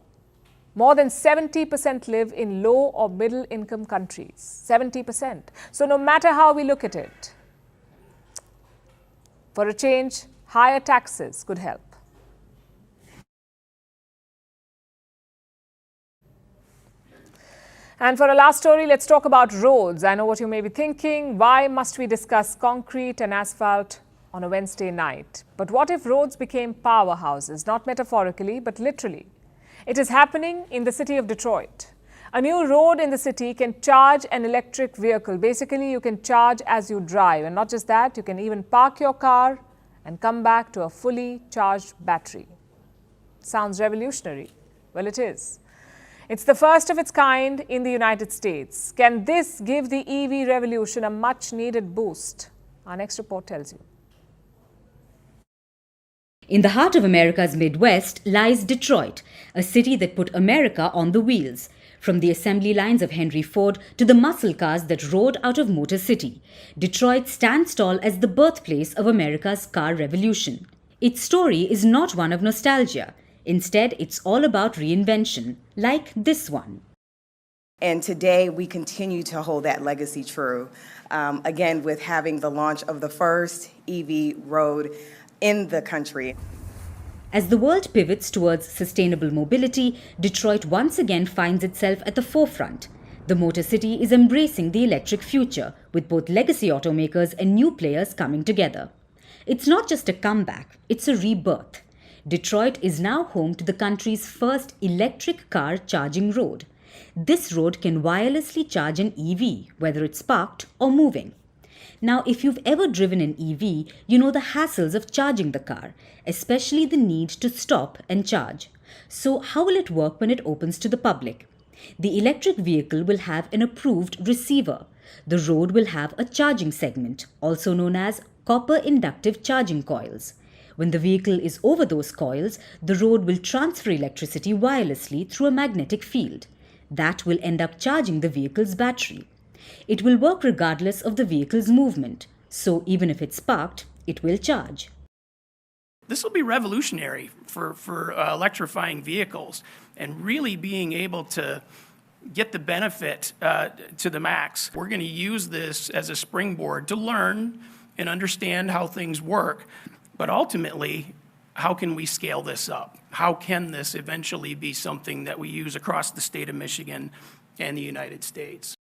more than 70% live in low or middle income countries. 70%. So no matter how we look at it, for a change, higher taxes could help. And for our last story, let's talk about roads. I know what you may be thinking. Why must we discuss concrete and asphalt on a Wednesday night? But what if roads became powerhouses, not metaphorically, but literally? It is happening in the city of Detroit. A new road in the city can charge an electric vehicle. Basically, you can charge as you drive. And not just that, you can even park your car and come back to a fully charged battery. Sounds revolutionary. Well, it is. It's the first of its kind in the United States. Can this give the EV revolution a much-needed boost? Our next report tells you. In the heart of America's Midwest lies Detroit, a city that put America on the wheels. From the assembly lines of Henry Ford to the muscle cars that roared out of Motor City, Detroit stands tall as the birthplace of America's car revolution. Its story is not one of nostalgia. Instead, it's all about reinvention, like this one. And today, we continue to hold that legacy true, again, with having the launch of the first EV road in the country. As the world pivots towards sustainable mobility, Detroit once again finds itself at the forefront. The Motor City is embracing the electric future, with both legacy automakers and new players coming together. It's not just a comeback, it's a rebirth. Detroit is now home to the country's first electric car charging road. This road can wirelessly charge an EV, whether it's parked or moving. Now, if you've ever driven an EV, you know the hassles of charging the car, especially the need to stop and charge. So how will it work when it opens to the public? The electric vehicle will have an approved receiver. The road will have a charging segment, also known as copper inductive charging coils. When the vehicle is over those coils, the road will transfer electricity wirelessly through a magnetic field. That will end up charging the vehicle's battery. It will work regardless of the vehicle's movement, so even if it's parked, it will charge. This will be revolutionary for electrifying vehicles and really being able to get the benefit to the max. We're going to use this as a springboard to learn and understand how things work, but ultimately, how can we scale this up? How can this eventually be something that we use across the state of Michigan and the United States?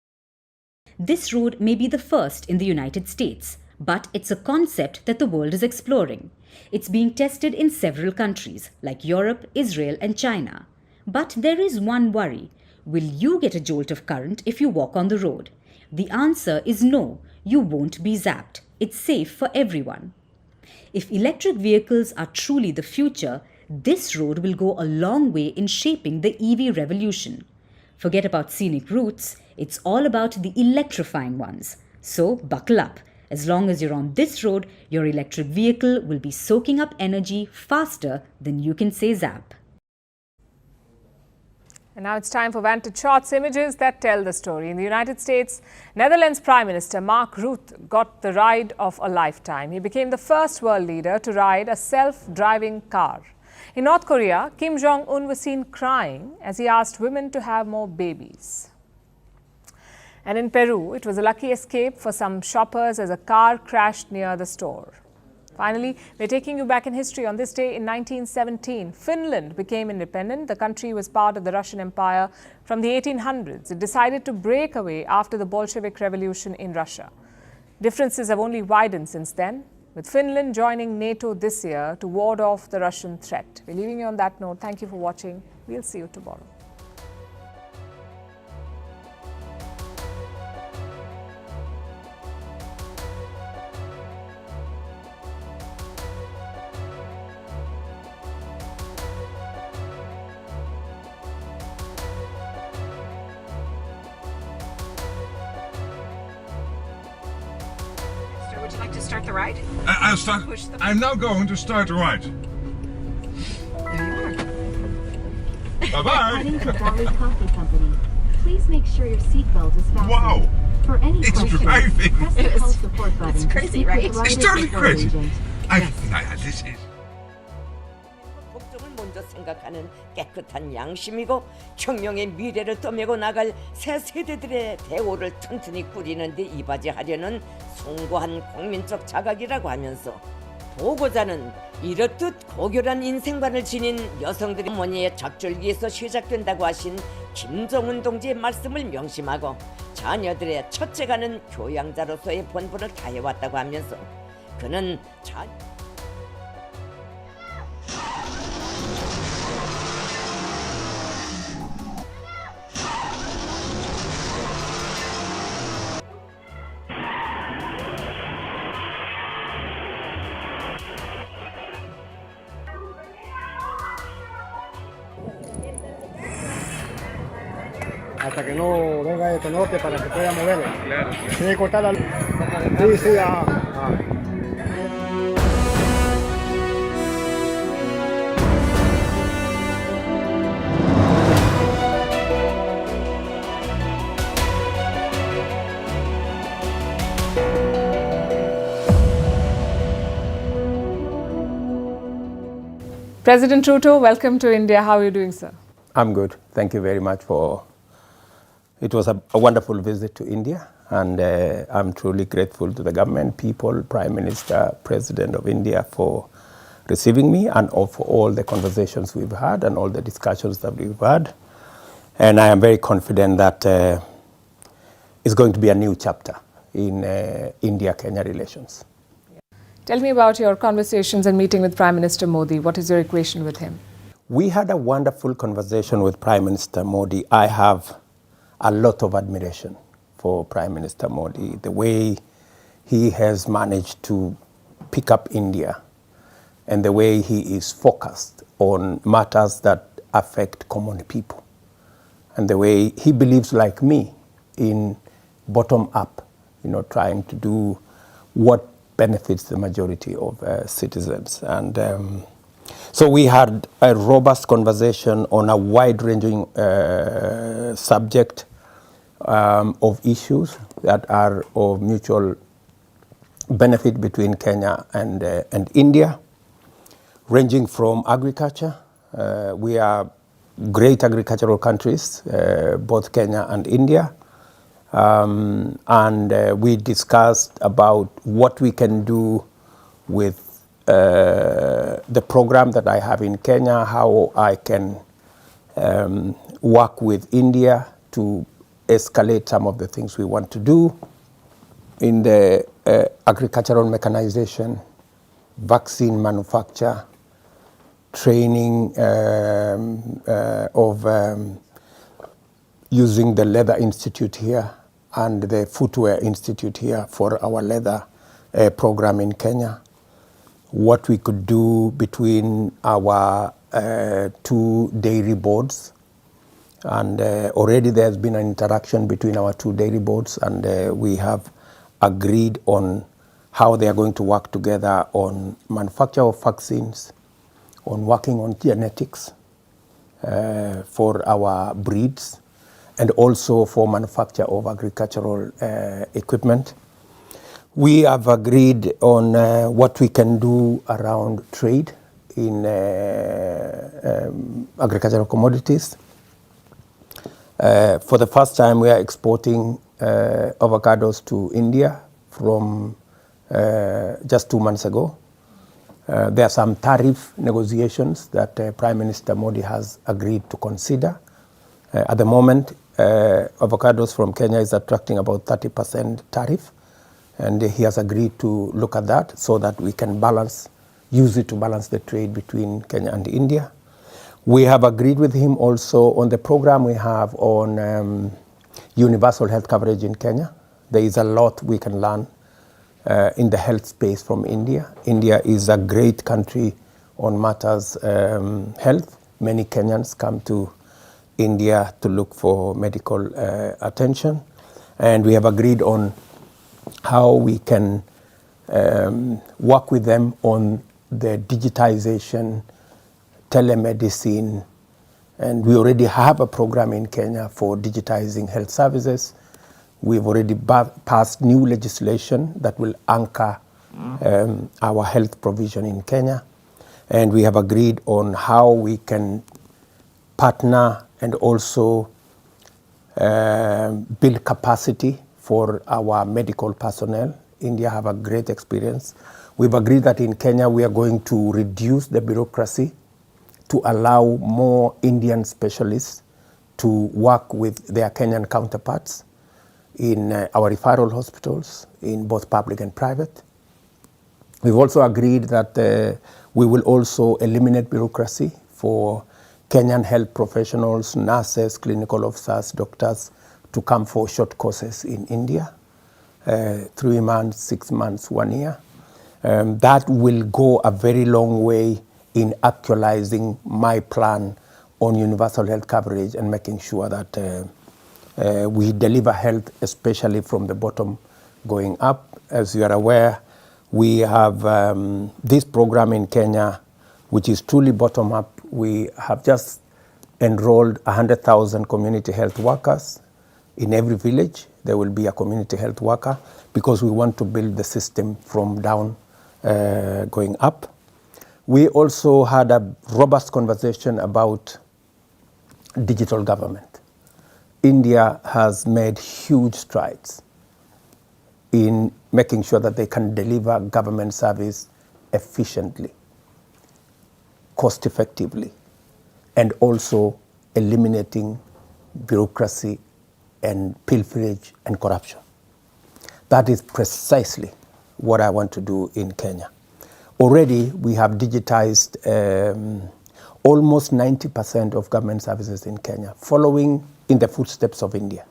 This road may be the first in the United States, but it's a concept that the world is exploring. It's being tested in several countries like Europe, Israel, and China. But there is one worry. Will you get a jolt of current if you walk on the road? The answer is no, you won't be zapped. It's safe for everyone. If electric vehicles are truly the future, this road will go a long way in shaping the EV revolution. Forget about scenic routes, it's all about the electrifying ones. So buckle up. As long as you're on this road, your electric vehicle will be soaking up energy faster than you can say zap. And now it's time for Vantage Shots, images that tell the story. In the United States, Netherlands Prime Minister Mark Rutte got the ride of a lifetime. He became the first world leader to ride a self-driving car. In North Korea, Kim Jong-un was seen crying as he asked women to have more babies. And in Peru, it was a lucky escape for some shoppers as a car crashed near the store. Finally, we're taking you back in history. On this day in 1917, Finland became independent. The country was part of the Russian Empire from the 1800s. It decided to break away after the Bolshevik Revolution in Russia. Differences have only widened since then, with Finland joining NATO this year to ward off the Russian threat. We're leaving you on that note. Thank you for watching. We'll see you tomorrow. Would you like to start the ride? I'll start. I'm now going to start the ride. There you are. Bye-bye. Heading to Valley Coffee Company. Please make sure your seatbelt is fastened. Wow. For any it's questions, driving. press the call support button. It's crazy, right? It's totally crazy. This is. 걱정을 먼저 생각하는 깨끗한 양심이고 혁명의 미래를 떠매고 나갈 새 세대들의 대오를 튼튼히 꾸리는 데 이바지하려는 숭고한 국민적 자각이라고 하면서 보고자는 이렇듯 고결한 인생관을 지닌 여성들의 어머니의 잡줄기에서 시작된다고 하신 김정은 동지의 말씀을 명심하고 자녀들의 첫째가는 교양자로서의 본분을 다해왔다고 하면서 그는 hasta que no venga este norte para que pueda moverlo. Claro. Tiene que cortar la luz. Sí, sí, President Ruto, welcome to India. How are you doing, sir? I'm good. Thank you very much for. It was a wonderful visit to India, and I'm truly grateful to the government, people, Prime Minister, President of India for receiving me and for all the conversations we've had and all the discussions that we've had. And I am very confident that it's going to be a new chapter in India-Kenya relations. Tell me about your conversations and meeting with Prime Minister Modi. What is your equation with him? We had a wonderful conversation with Prime Minister Modi. I have a lot of admiration for Prime Minister Modi, the way he has managed to pick up India and the way he is focused on matters that affect common people, and the way he believes, like me, in bottom up, trying to do what benefits the majority of citizens. And so we had a robust conversation on a wide-ranging subject of issues that are of mutual benefit between Kenya and India, ranging from agriculture. We are great agricultural countries, both Kenya and India. And we discussed about what we can do with the program that I have in Kenya, how I can work with India to escalate some of the things we want to do in the agricultural mechanization, vaccine manufacture, training of using the Leather Institute here and the Footwear Institute here for our leather program in Kenya. What we could do between our two dairy boards. And already there's been an interaction between our two dairy boards, and we have agreed on how they are going to work together on manufacture of vaccines, on working on genetics for our breeds, and also for manufacture of agricultural equipment. We have agreed on what we can do around trade in agricultural commodities. For the first time, we are exporting avocados to India from just 2 months ago. There are some tariff negotiations that Prime Minister Modi has agreed to consider. At the moment, avocados from Kenya is attracting about 30% tariff, and he has agreed to look at that so that we can use it to balance the trade between Kenya and India. We have agreed with him also on the program we have on universal health coverage in Kenya. There is a lot we can learn in the health space from India. India is a great country on matters health. Many Kenyans come to India to look for medical attention. And we have agreed on how we can work with them on the digitization, telemedicine, and we already have a program in Kenya for digitizing health services. We've already passed new legislation that will anchor our health provision in Kenya. And we have agreed on how we can partner and also build capacity for our medical personnel. India have a great experience. We've agreed that in Kenya we are going to reduce the bureaucracy to allow more Indian specialists to work with their Kenyan counterparts in our referral hospitals, in both public and private. We've also agreed that we will also eliminate bureaucracy for Kenyan health professionals, nurses, clinical officers, doctors to come for short courses in India, 3 months, 6 months, 1 year. That will go a very long way in actualizing my plan on universal health coverage and making sure that we deliver health, especially from the bottom going up. As you are aware, we have this program in Kenya, which is truly bottom up. We have just enrolled 100,000 community health workers. In every village, there will be a community health worker because we want to build the system from down going up. We also had a robust conversation about digital government. India has made huge strides in making sure that they can deliver government service efficiently, cost effectively, and also eliminating bureaucracy and pilferage and corruption. That is precisely what I want to do in Kenya. already we have digitized almost 90% of government services in Kenya, following in the footsteps of India.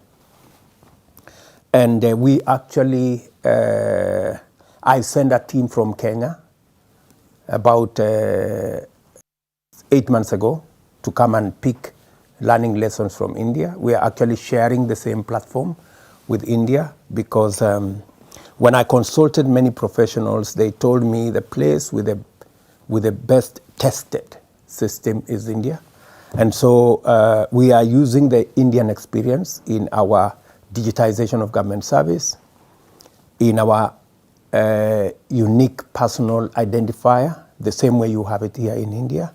And we actually, I sent a team from Kenya about 8 months ago to come and pick learning lessons from India. We are actually sharing the same platform with India because when I consulted many professionals, they told me the place with the best tested system is India. And so we are using the Indian experience in our digitization of government service, in our unique personal identifier, the same way you have it here in India.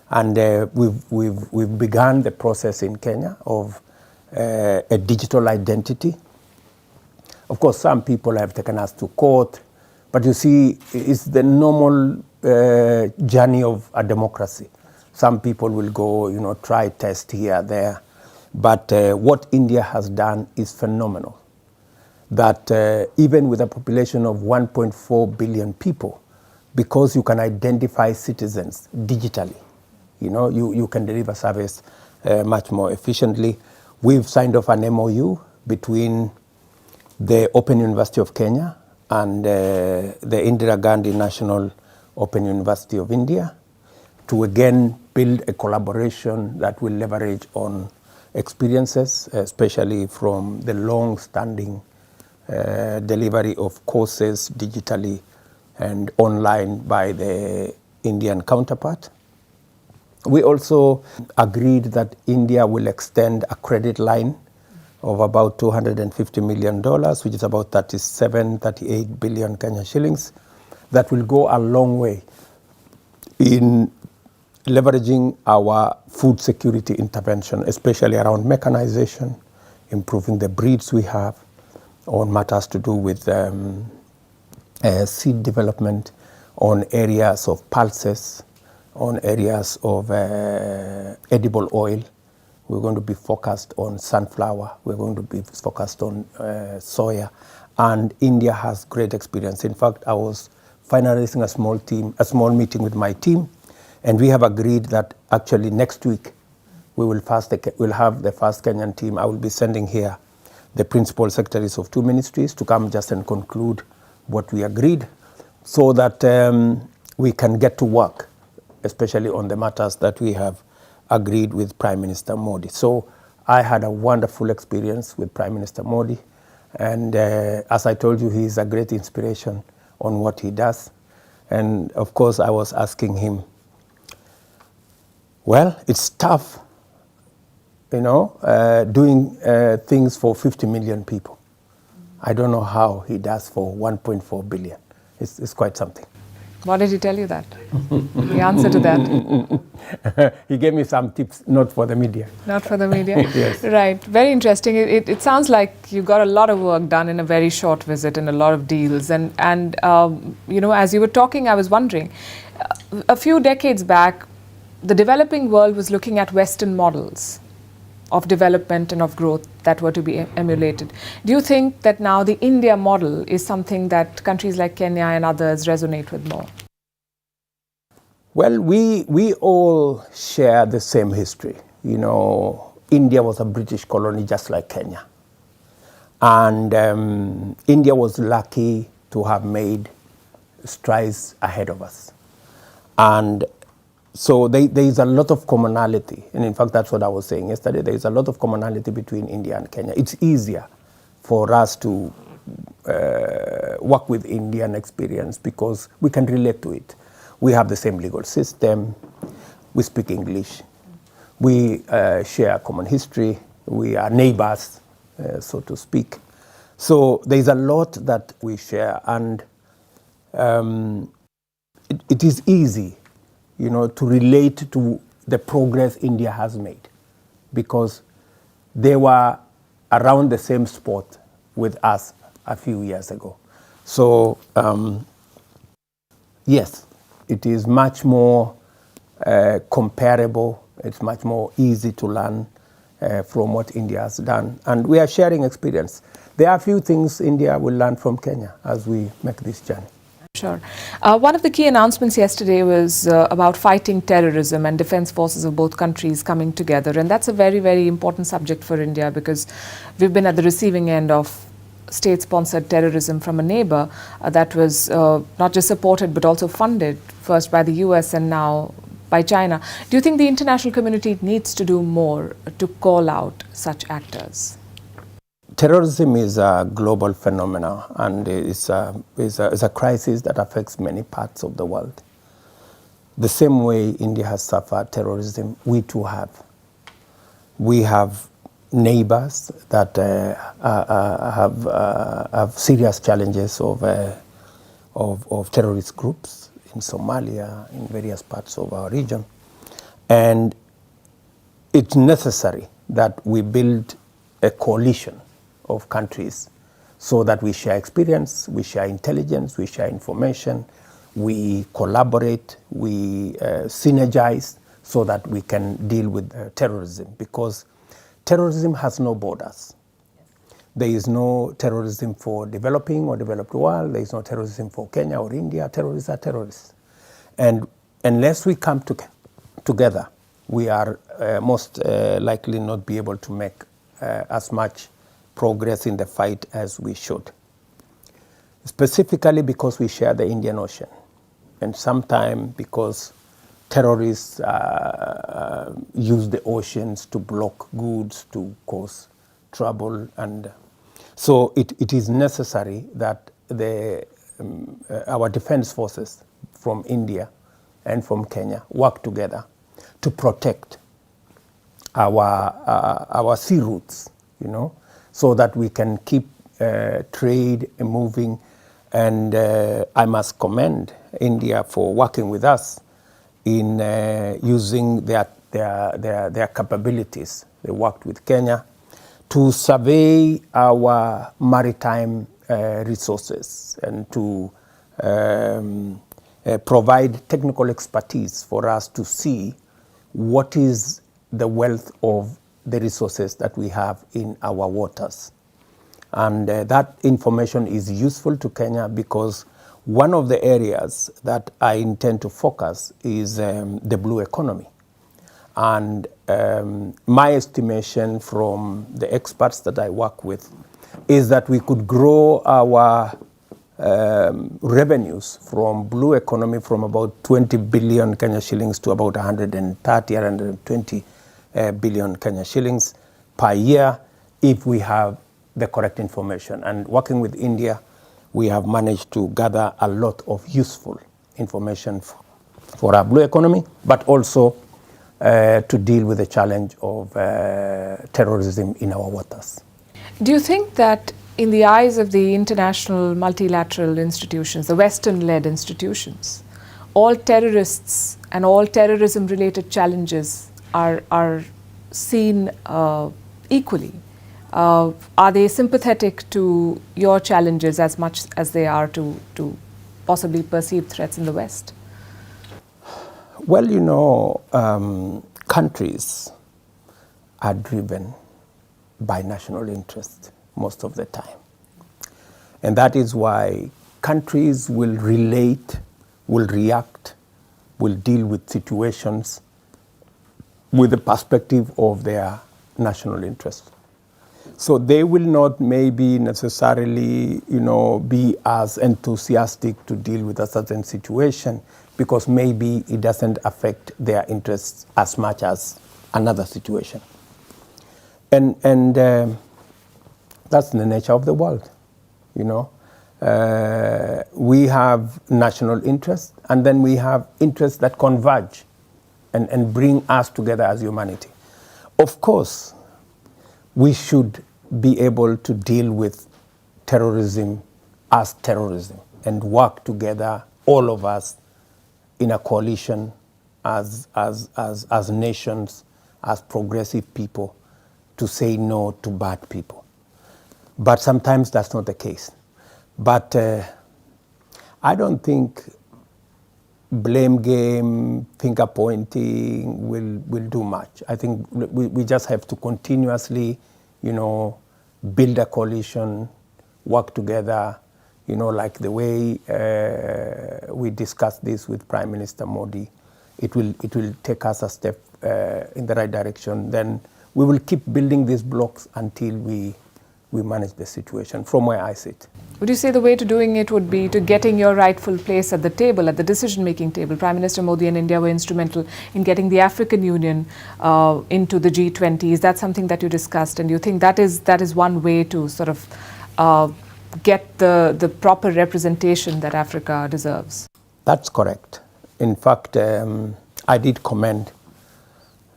And we've begun the process in Kenya of a digital identity. Of course, some people have taken us to court, but you see, it's the normal journey of a democracy. Some people will go, try test here, there. But what India has done is phenomenal. That even with a population of 1.4 billion people, because you can identify citizens digitally, you can deliver service much more efficiently. We've signed off an MOU between the Open University of Kenya and the Indira Gandhi National Open University of India to again build a collaboration that will leverage on experiences, especially from the long-standing delivery of courses digitally and online by the Indian counterpart. We also agreed that India will extend a credit line of about $250 million, which is about 38 billion Kenya shillings, that will go a long way in leveraging our food security intervention, especially around mechanization, improving the breeds we have, on matters to do with seed development, on areas of pulses, on areas of edible oil. We're going to be focused on sunflower. We're going to be focused on soya. And India has great experience. In fact, I was finalizing a small meeting with my team, and we have agreed that actually next week we'll have the first Kenyan team. I will be sending here the principal secretaries of 2 ministries to come just and conclude what we agreed, so that we can get to work, especially on the matters that we have agreed with Prime Minister Modi. So I had a wonderful experience with Prime Minister Modi, and as I told you, he is a great inspiration on what he does. And of course, I was asking him, well, it's tough, doing things for 50 million people. I don't know how he does for 1.4 billion. It's quite something. Why did he tell you that? The answer to that? He gave me some tips, not for the media. Not for the media? Yes. Right. Very interesting. It sounds like you got a lot of work done in a very short visit and a lot of deals. And as you were talking, I was wondering, a few decades back, the developing world was looking at Western models of development and of growth that were to be emulated. Do you think that now the India model is something that countries like Kenya and others resonate with more? Well, we all share the same history. India was a British colony just like Kenya. And India was lucky to have made strides ahead of us. And so there is a lot of commonality, and in fact that's what I was saying yesterday. There is a lot of commonality between India and Kenya. It's easier for us to work with Indian experience because we can relate to it. We have the same legal system, we speak English, we share a common history, we are neighbors, so to speak. So there is a lot that we share, and it is easy to relate to the progress India has made because they were around the same spot with us a few years ago. So, yes, it is much more comparable. It's much more easy to learn from what India has done. And we are sharing experience. There are a few things India will learn from Kenya as we make this journey. Sure. One of the key announcements yesterday was about fighting terrorism and defense forces of both countries coming together. And that's a very, very important subject for India because we've been at the receiving end of state-sponsored terrorism from a neighbor that was not just supported but also funded, first by the US and now by China. Do you think the international community needs to do more to call out such actors? Terrorism is a global phenomenon and is a crisis that affects many parts of the world. The same way India has suffered terrorism, we too have. We have neighbors that have serious challenges of terrorist groups in Somalia, in various parts of our region. And it's necessary that we build a coalition of countries so that we share experience, we share intelligence, we share information, we collaborate, we synergize so that we can deal with terrorism, because terrorism has no borders. There is no terrorism for developing or developed world, there is no terrorism for Kenya or India. Terrorists are terrorists. And unless we come together, we are most likely not be able to make as much progress in the fight as we should. Specifically because we share the Indian Ocean, and sometimes because terrorists use the oceans to block goods, to cause trouble. And so it is necessary that our defense forces from India and from Kenya work together to protect our sea routes, you know, so that we can keep trade moving. And I must commend India for working with us in using their capabilities. They worked with Kenya to survey our maritime resources and to provide technical expertise for us to see what is the wealth of the resources that we have in our waters. And that information is useful to Kenya because one of the areas that I intend to focus is the blue economy. And my estimation from the experts that I work with is that we could grow our revenues from blue economy from about 20 billion Kenya shillings to about 130 or 120 billion Kenya shillings per year if we have the correct information. And working with India, we have managed to gather a lot of useful information for our blue economy, but also to deal with the challenge of terrorism in our waters. Do you think that in the eyes of the international multilateral institutions, the Western-led institutions, all terrorists and all terrorism-related challenges are seen equally? Are they sympathetic to your challenges as much as they are to possibly perceived threats in the West? Well, you know, countries are driven by national interest most of the time. And that is why countries will relate, will react, will deal with situations with the perspective of their national interest. So they will not maybe necessarily, you know, be as enthusiastic to deal with a certain situation because maybe it doesn't affect their interests as much as another situation. And that's the nature of the world, you know. We have national interests, and then we have interests that converge and bring us together as humanity. Of course, we should be able to deal with terrorism as terrorism and work together, all of us, in a coalition as nations, as progressive people, to say no to bad people. But sometimes that's not the case. But I don't think blame game, finger pointing will do much. I think we just have to continuously, you know, build a coalition, work together, like the way we discussed this with Prime Minister Modi, it will take us a step in the right direction. Then we will keep building these blocks until we manage the situation from where I sit. Would you say the way to doing it would be to getting your rightful place at the table, at the decision-making table? Prime Minister Modi and India were instrumental in getting the African Union into the G20. Is that something that you discussed? And you think that is one way to sort of get the proper representation that Africa deserves? That's correct. In fact, I did commend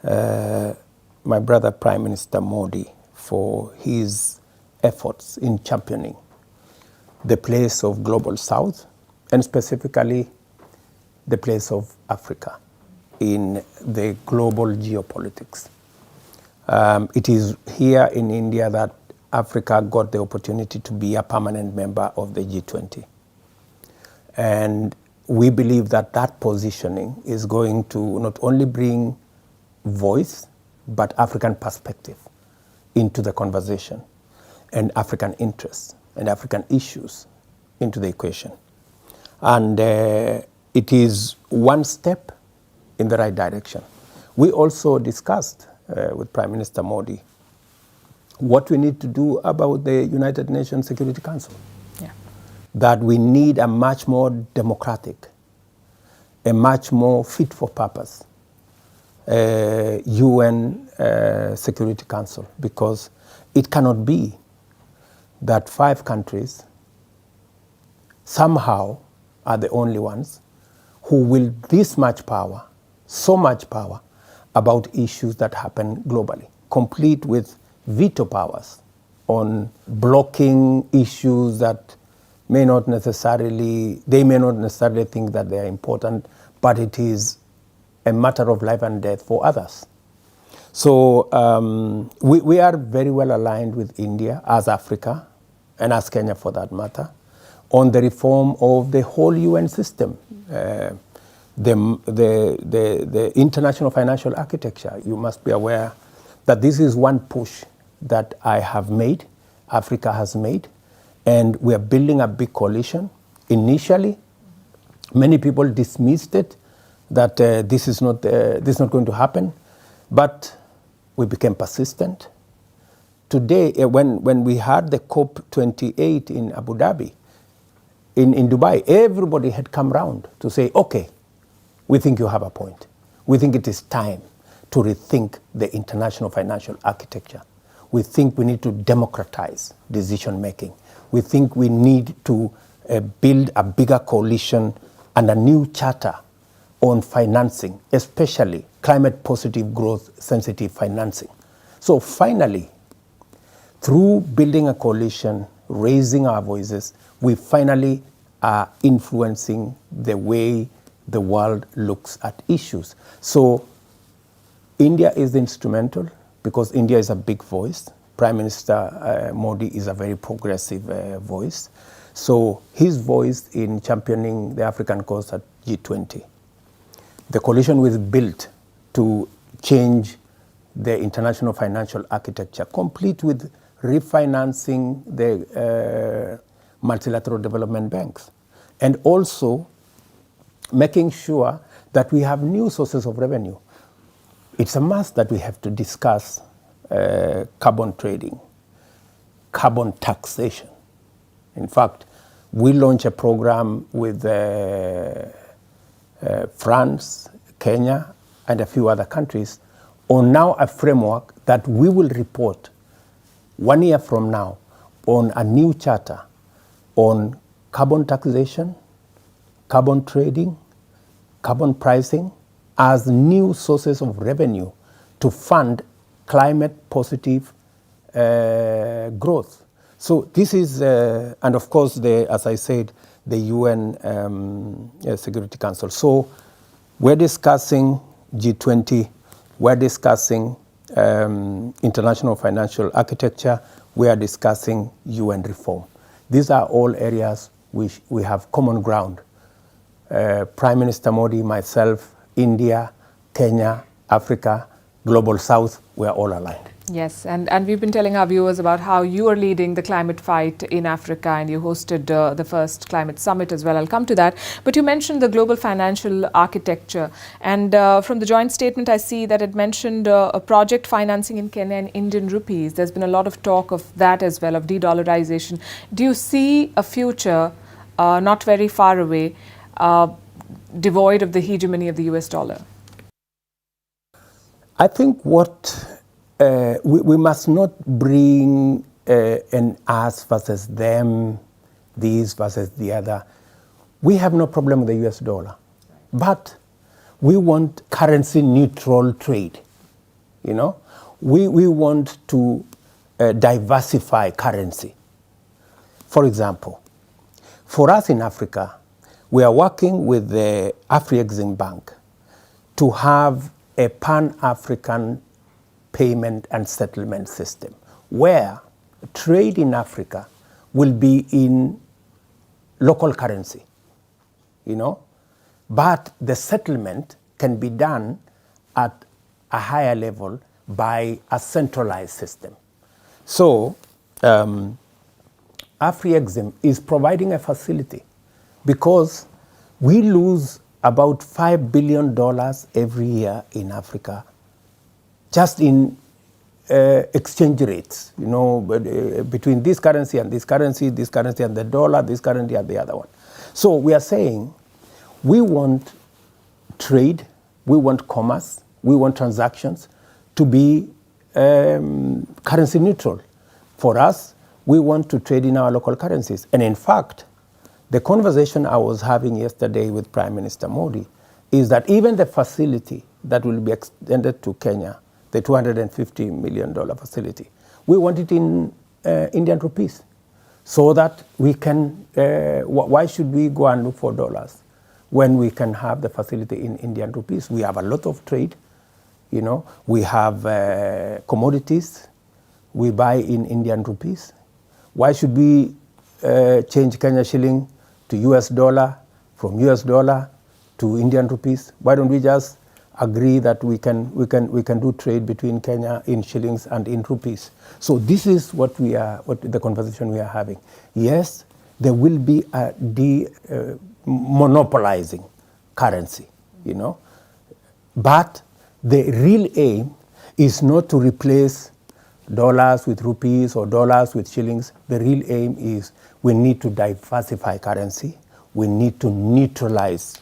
my brother Prime Minister Modi for his efforts in championing the place of Global South, and specifically the place of Africa in the global geopolitics. It is here in India that Africa got the opportunity to be a permanent member of the G20. And we believe that that positioning is going to not only bring voice, but African perspective into the conversation, and African interests and African issues into the equation. And it is one step in the right direction. We also discussed with Prime Minister Modi what we need to do about the United Nations Security Council. Yeah. That we need a much more democratic, a much more fit for purpose UN Security Council, because it cannot be that 5 countries somehow are the only ones who will this much power, so much power, about issues that happen globally, complete with veto powers on blocking issues that they may not necessarily think that they are important, but it is a matter of life and death for others. So we are very well aligned with India as Africa, and as Kenya for that matter, on the reform of the whole UN system. The international financial architecture, you must be aware that this is one push that I have made, Africa has made, and we are building a big coalition. Initially, many people dismissed it, that this is not going to happen, but we became persistent. Today, when we had the COP28 in Abu Dhabi, in Dubai, everybody had come round to say, okay, we think you have a point. We think it is time to rethink the international financial architecture. We think we need to democratize decision making. We think we need to build a bigger coalition and a new charter on financing, especially climate positive growth sensitive financing. So finally, through building a coalition, raising our voices, we finally are influencing the way the world looks at issues. So India is instrumental because India is a big voice. Prime Minister Modi is a very progressive voice. So his voice in championing the African cause at G20. The coalition was built to change the international financial architecture, complete with refinancing the multilateral development banks, and also making sure that we have new sources of revenue. It's a must that we have to discuss carbon trading, carbon taxation. In fact, we launched a program with France, Kenya, and a few other countries on now a framework that we will report 1 year from now on a new charter on carbon taxation, carbon trading, carbon pricing as new sources of revenue to fund climate positive growth. So this is, and of course, as I said, the UN Security Council. So we're discussing G20, we're discussing international financial architecture, we are discussing UN reform. These are all areas which we have common ground. Prime Minister Modi, myself, India, Kenya, Africa, Global South, we are all aligned. Yes, and we've been telling our viewers about how you are leading the climate fight in Africa, and you hosted the first climate summit as well. I'll come to that. But you mentioned the global financial architecture. And from the joint statement, I see that it mentioned a project financing in Kenya in Indian rupees. There's been a lot of talk of that as well, of de-dollarization. Do you see a future not very far away, devoid of the hegemony of the US dollar? I think what we must not bring an us versus them, these versus the other. We have no problem with the US dollar, but we want currency neutral trade. You know, we want to diversify currency. For example, for us in Africa, we are working with the Afri-Exim Bank to have a pan-African payment and settlement system where trade in Africa will be in local currency, you know, but the settlement can be done at a higher level by a centralized system. So Afri-Exim is providing a facility because we lose about $5 billion every year in Africa just in exchange rates, you know, between this currency and this currency and the dollar, this currency and the other one. So we are saying we want trade, we want commerce, we want transactions to be currency neutral. For us, we want to trade in our local currencies. And in fact, the conversation I was having yesterday with Prime Minister Modi is that even the facility that will be extended to Kenya, the $250 million facility, we want it in Indian rupees so that we can, why should we go and look for dollars when we can have the facility in Indian rupees? We have a lot of trade, you know, we have commodities, we buy in Indian rupees. Why should we change Kenya shilling to US dollar, from US dollar to Indian rupees? Why don't we just agree that we can do trade between Kenya in shillings and in rupees? So this is what the conversation we are having. Yes, there will be a monopolizing currency, you know, but the real aim is not to replace dollars with rupees or dollars with shillings. The real aim is we need to diversify currency. We need to neutralize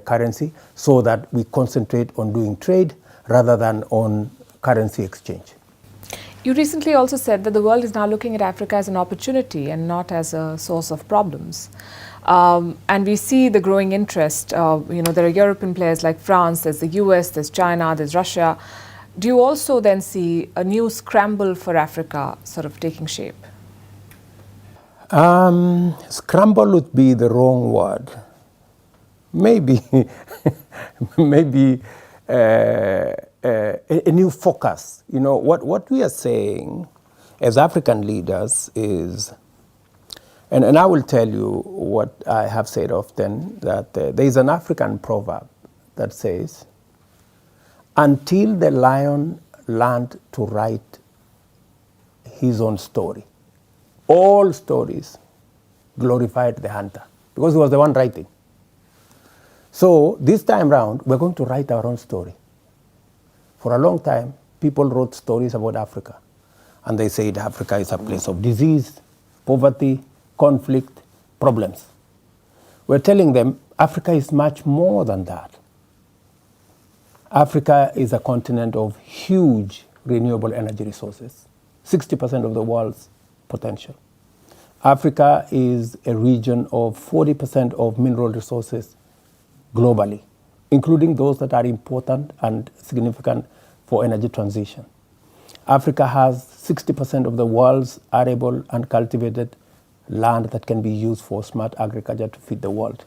currency so that we concentrate on doing trade rather than on currency exchange. You recently also said that the world is now looking at Africa as an opportunity and not as a source of problems. And we see the growing interest. You know, there are European players like France, there's the US, there's China, there's Russia. Do you also then see a new scramble for Africa sort of taking shape? Scramble would be the wrong word. Maybe, maybe a new focus. You know, what we are saying as African leaders is, and I will tell you what I have said often, that there is an African proverb that says, until the lion learned to write his own story, all stories glorified the hunter because he was the one writing. So this time round, we're going to write our own story. For a long time, people wrote stories about Africa, and they said Africa is a place of disease, poverty, conflict, problems. We're telling them Africa is much more than that. Africa is a continent of huge renewable energy resources, 60% of the world's potential. Africa is a region of 40% of mineral resources globally, including those that are important and significant for energy transition. Africa has 60% of the world's arable and cultivated land that can be used for smart agriculture to feed the world.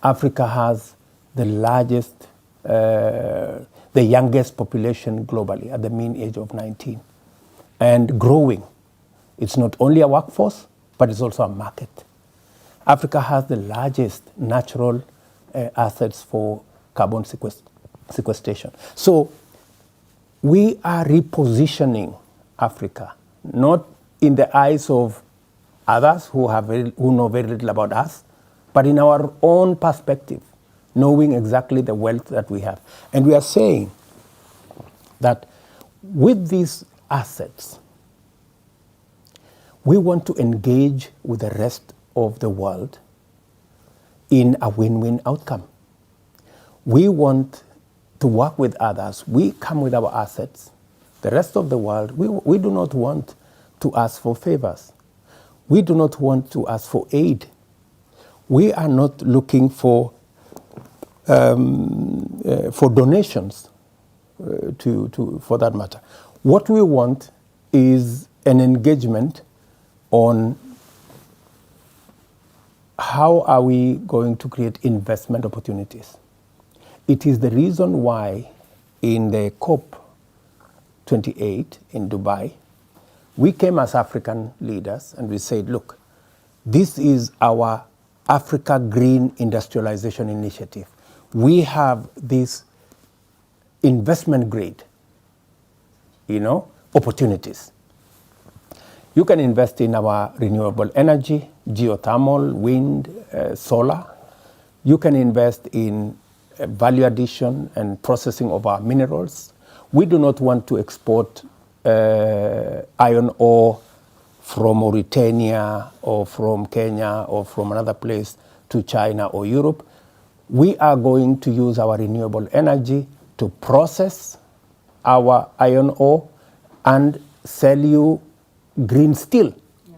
Africa has the largest, the youngest population globally at the mean age of 19 and growing. It's not only a workforce, but it's also a market. Africa has the largest natural assets for carbon sequestration. So we are repositioning Africa, not in the eyes of others who know very little about us, but in our own perspective, knowing exactly the wealth that we have. And we are saying that with these assets, we want to engage with the rest of the world in a win-win outcome. We want to work with others. We come with our assets. The rest of the world, we do not want to ask for favors. We do not want to ask for aid. We are not looking for donations, for that matter. What we want is an engagement on how are we going to create investment opportunities. It is the reason why in the COP28 in Dubai, we came as African leaders and we said, look, this is our Africa Green Industrialization Initiative. We have this investment grade, opportunities. You can invest in our renewable energy, geothermal, wind, solar. You can invest in value addition and processing of our minerals. We do not want to export iron ore from Mauritania or from Kenya or from another place to China or Europe. We are going to use our renewable energy to process our iron ore and sell you green steel. Yeah.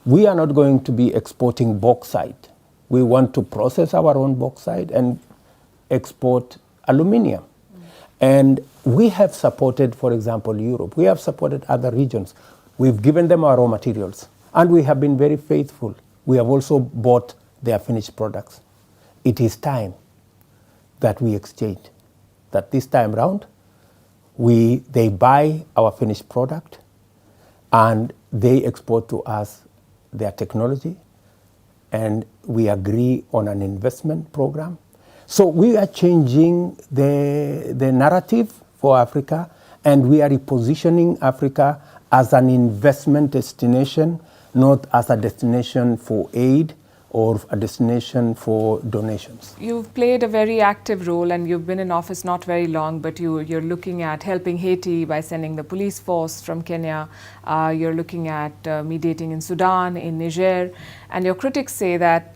We are not going to be exporting bauxite. We want to process our own bauxite and export aluminium. And we have supported, for example, Europe. We have supported other regions. We've given them our raw materials. And we have been very faithful. We have also bought their finished products. It is time that we exchange. That this time round, they buy our finished product and they export to us their technology, and we agree on an investment program. So we are changing the narrative for Africa, and we are repositioning Africa as an investment destination, not as a destination for aid or a destination for donations. You've played a very active role and you've been in office not very long, but you're looking at helping Haiti by sending the police force from Kenya. You're looking at mediating in Sudan, in Niger. And your critics say that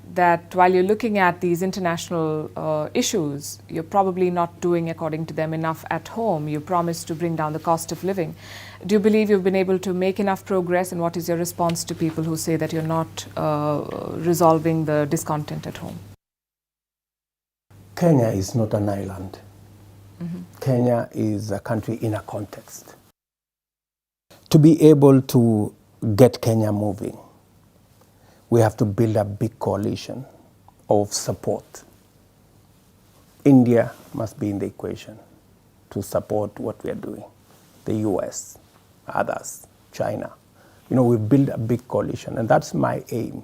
while you're looking at these international issues, you're probably not doing, according to them, enough at home. You promised to bring down the cost of living. Do you believe you've been able to make enough progress, and what is your response to people who say that you're not resolving the discontent at home? Kenya is not an island. Mm-hmm. Kenya is a country in a context. To be able to get Kenya moving, we have to build a big coalition of support. India must be in the equation to support what we are doing. The US, others, China. We build a big coalition, and that's my aim,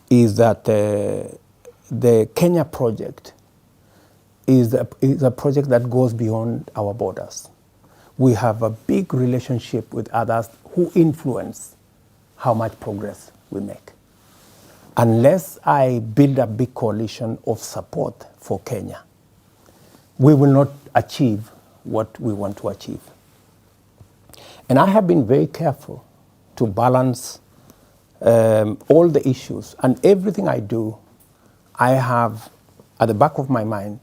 is that the Kenya project is a project that goes beyond our borders. We have a big relationship with others who influence how much progress we make. Unless I build a big coalition of support for Kenya, we will not achieve what we want to achieve. And I have been very careful to balance all the issues, and everything I do, I have at the back of my mind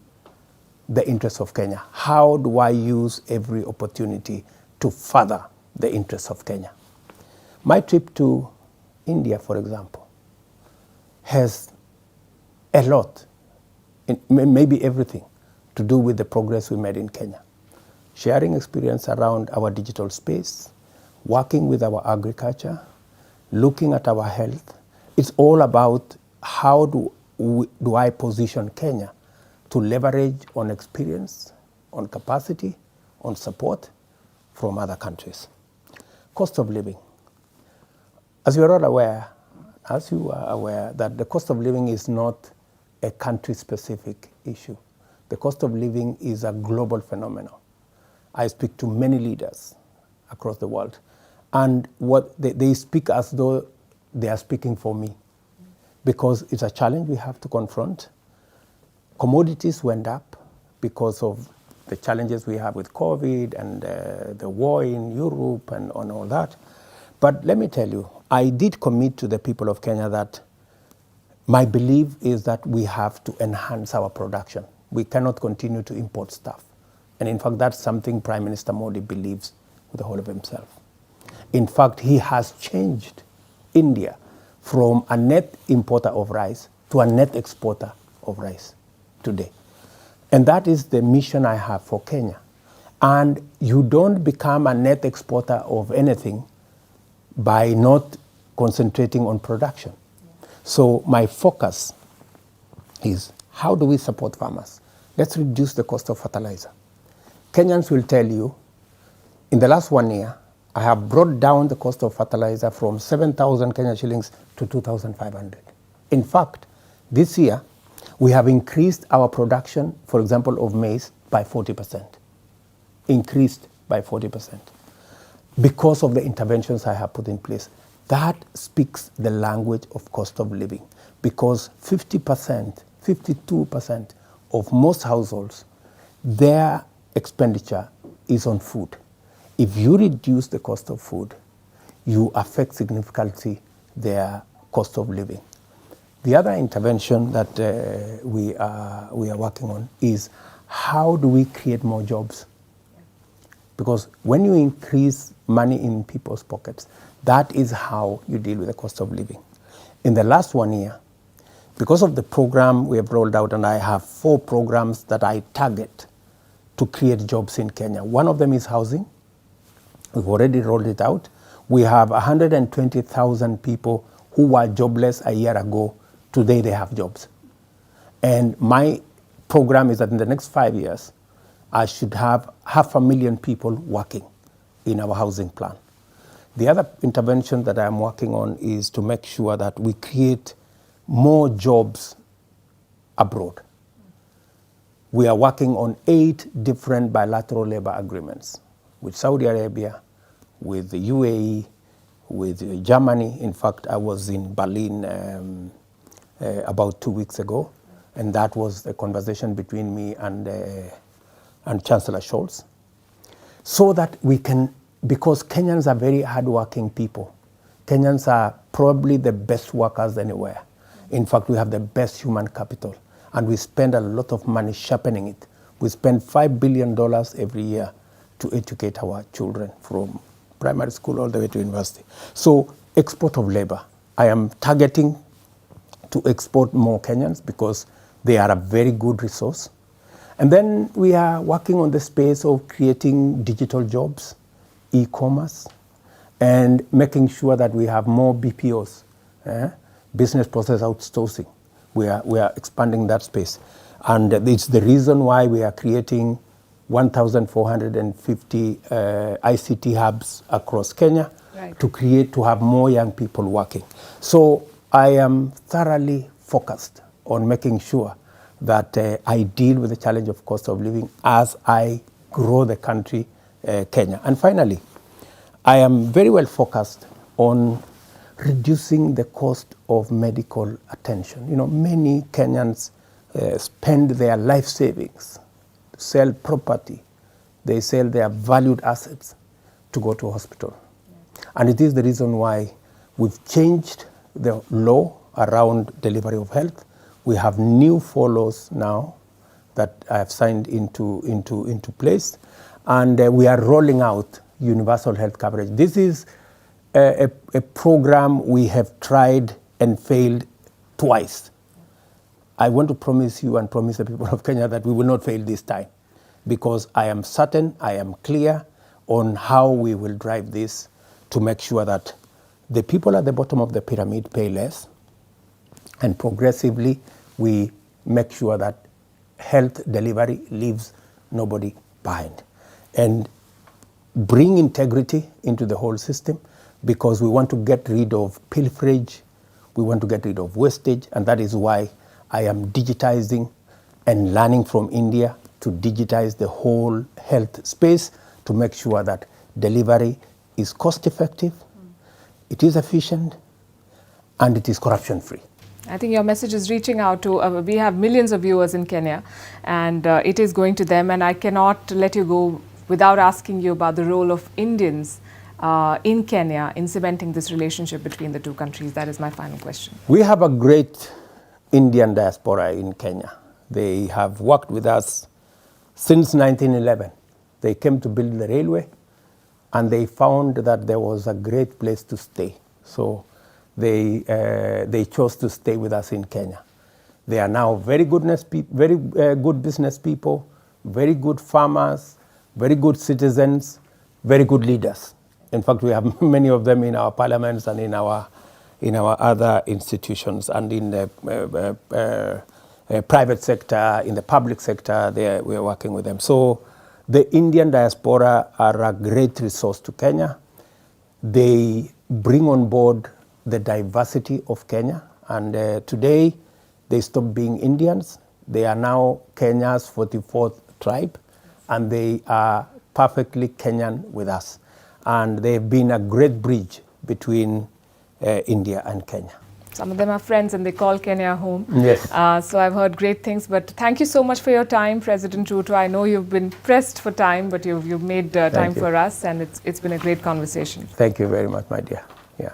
the interests of Kenya. How do I use every opportunity to further the interests of Kenya? My trip to India, for example, has a lot, maybe everything, to do with the progress we made in Kenya. Sharing experience around our digital space, working with our agriculture, looking at our health. It's all about how do I position Kenya to leverage on experience, on capacity, on support from other countries. Cost of living. As you are all aware, that the cost of living is not a country-specific issue. The cost of living is a global phenomenon. I speak to many leaders across the world. And what they speak as though they are speaking for me, because it's a challenge we have to confront. Commodities went up because of the challenges we have with COVID and the war in Europe and all that. But let me tell you, I did commit to the people of Kenya that my belief is that we have to enhance our production. We cannot continue to import stuff. And in fact, that's something Prime Minister Modi believes with the whole of himself. In fact, he has changed India from a net importer of rice to a net exporter of rice today. And that is the mission I have for Kenya. And you don't become a net exporter of anything by not concentrating on production. So my focus is, how do we support farmers? Let's reduce the cost of fertilizer. Kenyans will tell you, in the last 1 year, I have brought down the cost of fertilizer from 7,000 Kenya shillings to 2,500. In fact, this year, we have increased our production, for example, of maize by 40%. Increased by 40%. Because of the interventions I have put in place. That speaks the language of cost of living, because 50%, 52% of most households, their expenditure is on food. If you reduce the cost of food, you affect significantly their cost of living. The other intervention that we are working on is, how do we create more jobs? Because when you increase money in people's pockets, that is how you deal with the cost of living. In the last 1 year, because of the program we have rolled out, and I have 4 programs that I target to create jobs in Kenya. One of them is housing. We've already rolled it out. We have 120,000 people who were jobless a year ago. Today they have jobs. And my program is that in the next 5 years, I should have 500,000 people working in our housing plan. The other intervention that I'm working on is to make sure that we create more jobs abroad. We are working on 8 different bilateral labor agreements with Saudi Arabia, with the UAE, with Germany. In fact, I was in Berlin about 2 weeks ago, and that was a conversation between me and Chancellor Scholz, so that we can, because Kenyans are very hardworking people. Kenyans are probably the best workers anywhere. In fact, we have the best human capital, and we spend a lot of money sharpening it. We spend $5 billion every year to educate our children from primary school all the way to university. So, export of labor. I am targeting to export more Kenyans because they are a very good resource. And then we are working on the space of creating digital jobs, e-commerce, and making sure that we have more BPOs, business process outsourcing. We are expanding that space. And it's the reason why we are creating 1,450 ICT hubs across Kenya, right, to have more young people working. So I am thoroughly focused on making sure that I deal with the challenge of cost of living as I grow the country, Kenya. And finally, I am very well focused on reducing the cost of medical attention. You know, many Kenyans spend their life savings, sell property, they sell their valued assets to go to a hospital. And it is the reason why we've changed the law around delivery of health. We have new 4 laws now that I have signed into place, and we are rolling out universal health coverage. This is a program we have tried and failed twice. I want to promise you and promise the people of Kenya that we will not fail this time, because I am certain, I am clear on how we will drive this to make sure that the people at the bottom of the pyramid pay less, and progressively we make sure that health delivery leaves nobody behind. And bring integrity into the whole system, because we want to get rid of pilferage, we want to get rid of wastage, and that is why I am digitizing and learning from India to to digitize the whole health space to make sure that delivery is cost effective, it is efficient, and it is corruption free. I think your message is reaching out to, we have millions of viewers in Kenya, and it is going to them, and I cannot let you go without asking you about the role of Indians in Kenya in cementing this relationship between the two countries. That is my final question. We have a great Indian diaspora in Kenya. They have worked with us since 1911. They came to build the railway, and they found that there was a great place to stay. So they chose to stay with us in Kenya. They are now very good business people, very good farmers, very good citizens, very good leaders. In fact, we have many of them in our parliaments and in our other institutions, and in the private sector, in the public sector, we are working with them. So the Indian diaspora are a great resource to Kenya. They bring on board the diversity of Kenya, and today they stopped being Indians. They are now Kenya's 44th tribe, and they are perfectly Kenyan with us. And they've been a great bridge between India and Kenya. Some of them are friends and they call Kenya home. Yes. So I've heard great things, but thank you so much for your time, President Ruto. I know you've been pressed for time, but you've made time for us, and it's been a great conversation. Thank you very much, my dear. Yeah.